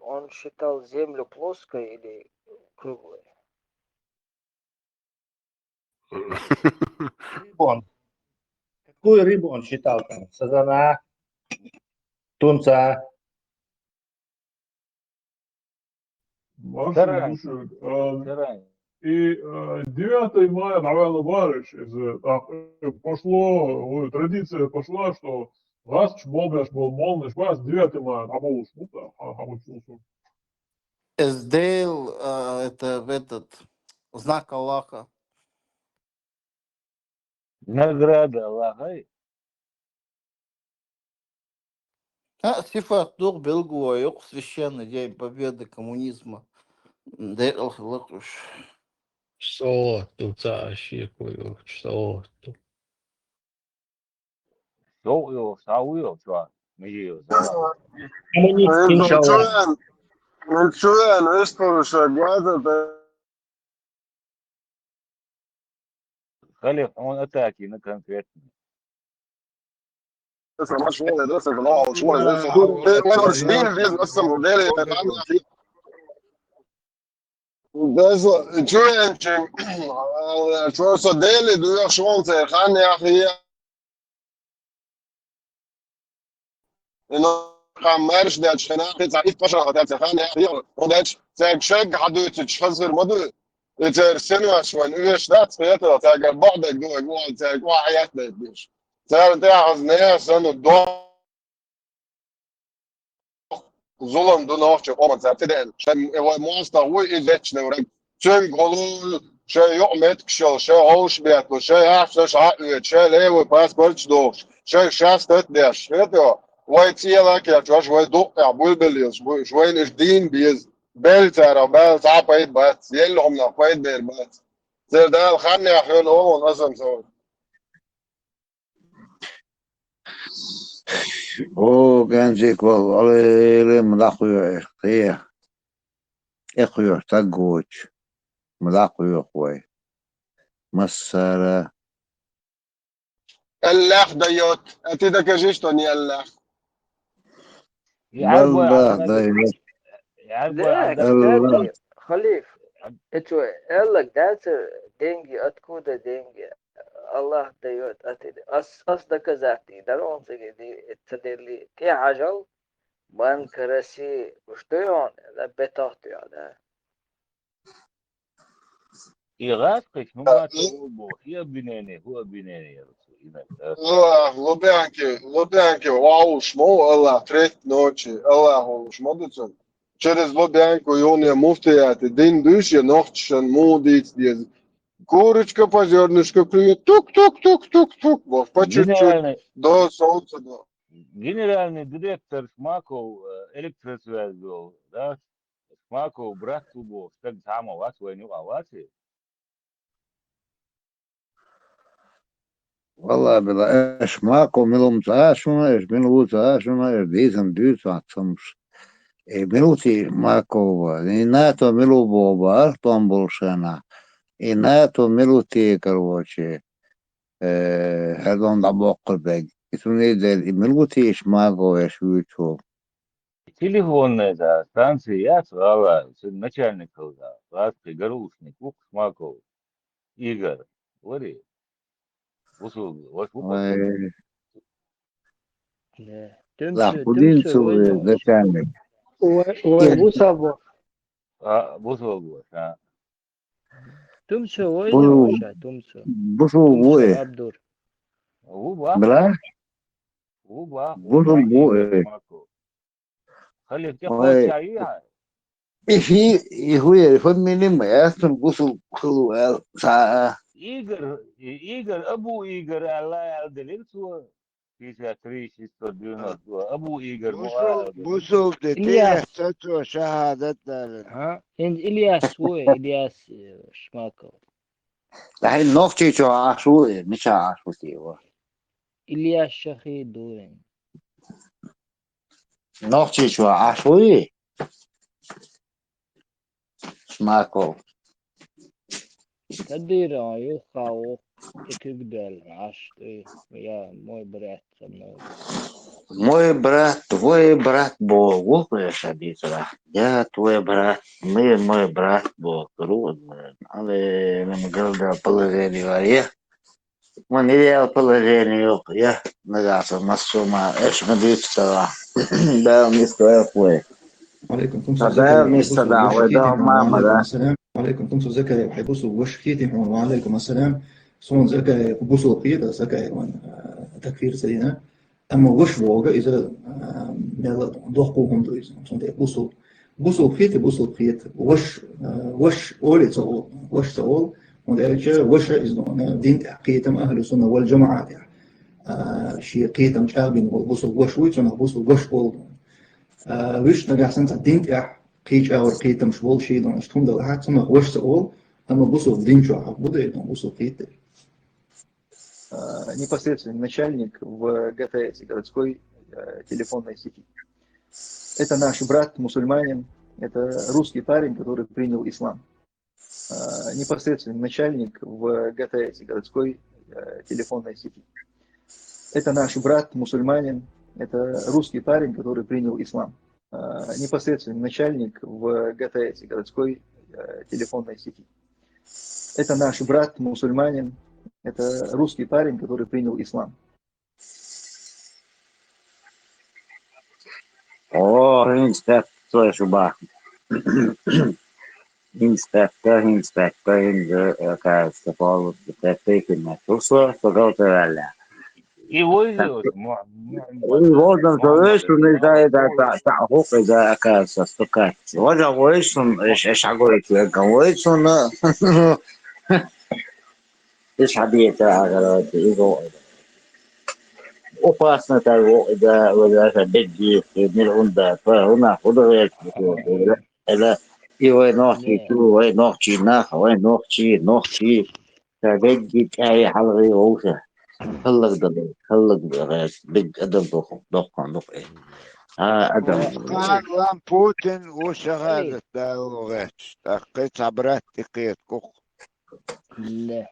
он считал Землю плоской или круглой? Какую рыбу он считал там? Сазана, тунца. Маршал, слушай, и 9 мая, наверное, барыш, пошло, традиция пошла, что раз чмобяш был молниш, вас 9 мая, а молуш, ну да, обучился. Эздейл, это в этот знак Аллаха. Награда Аллаха. Сифат дух белгуа, священный день победы коммунизма. Дейл лакуш. صوت تعشيق صوت Соуё, что? Мы Чуен, выспался, глаза. Халиф, он атаки на конкретно. Čujem, čo sa deli dvije šonce, Hane Ahija. إنه خمرش ده شنا في تعريف بشر هذا تخان يحيى وداش تشج حدو تشخصر مدو ترسنوا شوان ايش ده فيته تاع بعدك جوا تاع حياتنا ديش تاع حزنيه سنه دو ظلم دو نوش قوم تاع شن هو مونستر هو ايش نورك شن قولوا شيء يعمد كشل شيء هوش بيت شيء عفش عقل شيء له باسبورت دوش شيء شاست داش فيته ويتيلك يا جوش ويدق بلبليز شوين اشدين بيز بلتر بلت عبيد بات يلهم نقيد بير بات زي ده خلني يا اخي هو نظم سوي او ganjik wal mlaquyo qiya iqyo tagoch mlaquyo qoy masara اللح ديوت انت ده كجيش توني اللح يعربوا عبا لا داتي خليف اتو قالك داتر دينجي اتكودا دينجي الله ديوت اتي اصدق ذاتي دارون دي تدلي كي عجل بان كرسي وشتيون لا بتاعتي هذا يغاتك نما تقولوا هو بناني يا رسول Lubjanke, wow, šmo, Allah, tret noći, Allah, šmodicu. Через Lubjanku Junija muftijāti din duši, nohčan mūdīts, diez. Курочка по зернышку клюет, тук-тук-тук-тук-тук, вот, по чуть-чуть, до солнца, да. Генеральный директор Шмаков электросвязь был, да? Шмаков брат был, так само вас войну авasi. والله بلا ايش ماكو ملوم تعاشنا ايش بنو تعاشنا ايش ديزم ديو تعصمش ملوتي ماكو ناتو ملو بوبار طنبولشنا ناتو ملوتي كروشي هذون ضبوق الباقي يسوني دل ملوتي ايش ماكو ايش ويتو Телефонная, да, станция, я сказала, начальник, да, Васька, Гарушник, Шмаков, Игорь, говори. لا خدين سوي ذكانك وبوسابو بوسو ها تمسو وين وشا تمسو بوسو عبدور بلا بوسو بوي خلي تاخذ شايعه في هو يفهمني ما ياسن بوسو كل ساعة Игорь, Абу Игорь, Аллах Адалин суа. 53, 692. Абу Игорь. بوصل دقيقة ستة شهادتنا ها إلياس هو إلياس شماكو الحين نوختي شو عاشو مش عاشو تيوا إلياس شخي دورين نوختي شو عاشو ماكو تدير يخاو تقدر عشتي يا موي برات سمو твой брат был глупый шабитра. Я твой брат, мы мой брат был трудный. Але нам говорил положение я. Он идеал положение я нагасал на сумма. Эш медицина. Да, мистер Фуэ. عليكم да, мистер да, вы да, мама да. عليكم تنسوا زكاة وحيبوسوا وش كيتي وعليكم السلام صون زكاة وبوسوا قيادة زكاة تكفير سينا أما وش ووجا إذا ضحكوهم دويز صون بوسوا قيادة بوسوا قيادة وش أولي تقول وش تقول وذلك وش إذا دين قيادة أهل السنة والجماعة شيء قيادة مش أبين بوسوا وش ويتنا بوسوا وش أول وش نجح سنة دين قيج أو قيتم شغل شيء دون أشتم ده واحد ثم وش سؤال أما بوصل دين شو عبوده إنه بوصل قيته непосредственный начальник в ГТС, городской телефонной сети. Это наш брат, мусульманин, это русский парень, который принял ислам. Непосредственный начальник в ГТС, городской телефонной сети. Это наш брат, мусульманин, это русский парень, который принял ислам. Непосредственный начальник в ГТС, городской телефонной сети. Это наш брат, мусульманин, это русский парень, который принял ислам. О, инспектор шуба. Инспектор, кажется, Павлов, тыканная туса, пожалуйста, валя. И возил. وزن سويش ونزاي ده تعقوق إذا أكاد استقات وجه ويشون إيش عقولي كذا ويشون إيش حبيت عقلات إيجو وفاسنا تلو إذا وذا بدي من العندا فهنا خضر إذا إيوه نوحي تو وين نوحي ناخ وين نوحي فبدي أي حلقة ووشه خلق بيج أدم دخان إيه أدم كان بوتين وشهادة اللغات تقيت عبرات تقيت كوك لا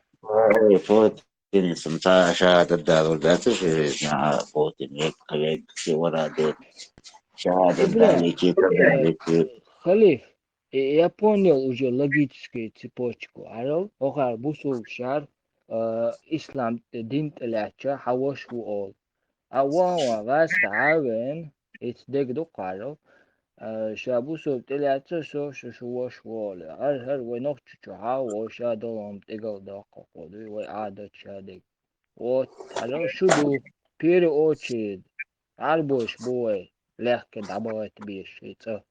بوتين سمتا شهادة دارو ذاتش مع بوتين يك في ورا ديت شهادة داري كي تبالي Халиф, я понял уже логическую цепочку. Арал, охар бусул шар, ислам дин ляча, хаваш вуол. Аван вас тавен, it's degdo qaro. شابوسو تلاتة شو وش وول هر ونوخ تشوها وشا دولم تقل داقة قدوي وعادة شادك وتعرف شدو بيري اوشيد عربوش بوي لحك دعبوات بيش يتسا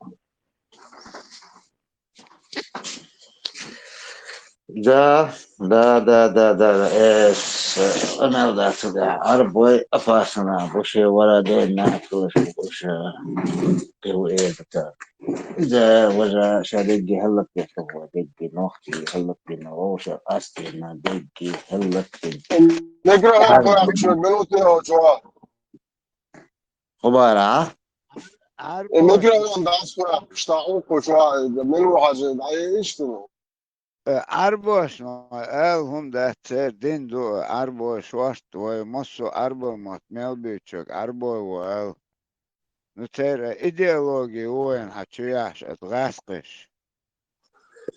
دا ايش انا دا تدا عربوي افاسنا بوشي ولا دينا كلش بوش قيو ايه بتاع إذا وجا شادقي هلك يحتوى دقي نوختي هلك نووشة أستينا دقي هلك نقرأ يا أخوي أخشى بنوتي أو جوا خبارة نقرأ يوم داس كنا اشتاقوك وجوا منو حاجة عايش تنو أربوش هم ده دين دو أربوش واشت ومصو أربو مات ميلبيتشوك أربو وال نتير إيديولوجي وين حتشياش اتغاسقش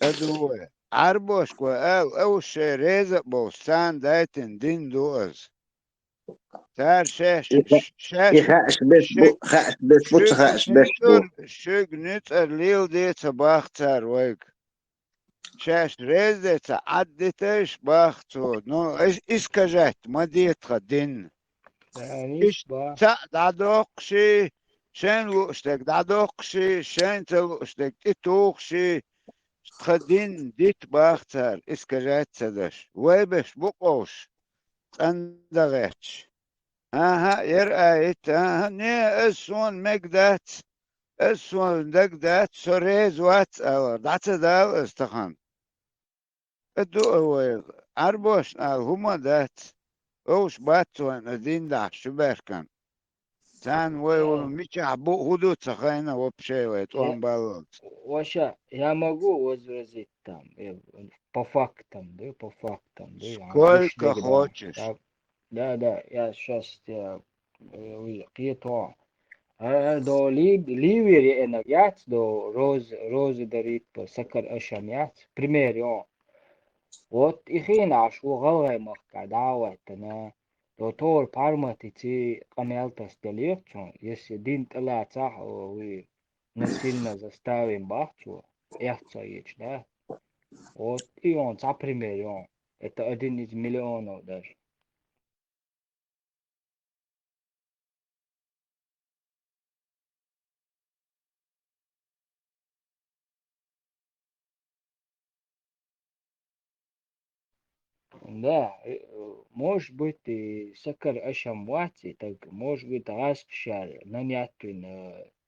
أدوه أربوش أو شي ريزق بوستان دايتن دين دوز تار شاش خاش بس بوتش خاش بس بو شوق نتر ليل دي تباختر ويك شاش ريزة عدتش باختو نو إيش сказать مديتها دين إيش دعدوقشي شين لوشتك دعدوقشي شين تلوشتك إتوقشي تخدين ديت باختر إيش сказать تدش ويبش بقوش تندغتش اها يرأيت اها ني اسون مقدات اسون دقدات سوريز وات اور دات دال استخان ادو هو اربوش هما دات اوش باتوان ادين دا شبركن تان وي ميش عبو هدو تخينا وبشي ويتوان بالوت وشا я могу возразить там по фактам, да, сколько хочешь да, я сейчас قيطع دو ليبيري انا يات دو روز дарит по سكر اشم يات пример вот ихина شو غوي مخك دعوة انا دو طور بارمتي تي قميلتس دليقشون если دين طلع صح وي насильно заставим бахчу эхцаич, да, вот и он за пример это один из миллионов даже. Да, может быть, и сакар ашам вати, так может быть, распшар, намятвин,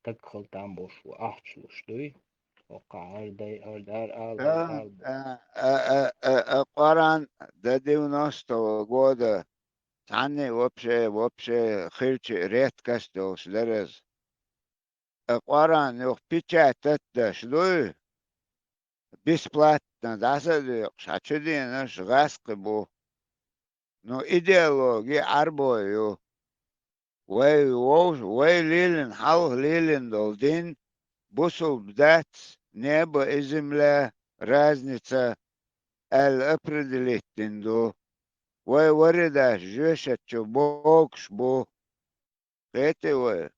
так халтам бошу, ахчлу, что и? Ока, ардар, قران دديو نوستو غودا تعني وبشي خيرتي ريت كاستوس درز قران يوخ بيتشاتت دشلوي бесплатно дасадык шачыдыныш гаскы бу но идеология арбою вей лилин хал лилин долдин бусул бдат небо и земля разница определительно вей варидаш жешачу бокш бу этевой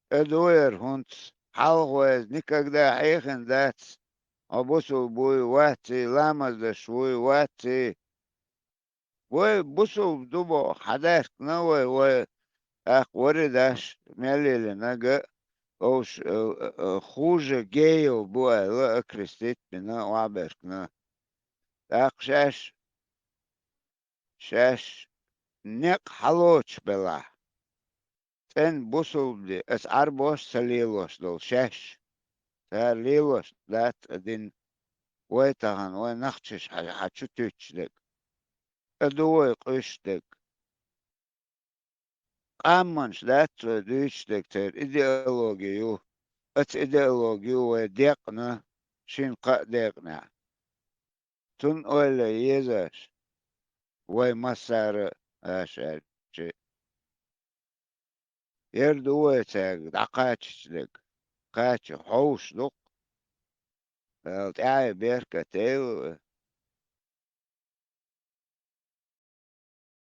эдуэр хунц халгвез никогда айхен дат Обусу буй вати ламаз да швуй вати. Вой бусу дубо хадаш кнавой вой ах воридаш мялили нага ош хуже гею буай ла крестит на ваберкна. Так шаш нек халоч бела. Тен бусу ди эс арбош салилош дол шаш. Салилош дат один ويتهن ونخشش حتشو تشدك ادوي قشتك قامنش دات دوشتك تر ايديولوجيو ات ايديولوجيو وديقنا شين قا ديقنا تن ولا يزاش وي مسار اشارشي يردو ويتاك دقاتشدك قاتش حوش دق تعي بيركة تيو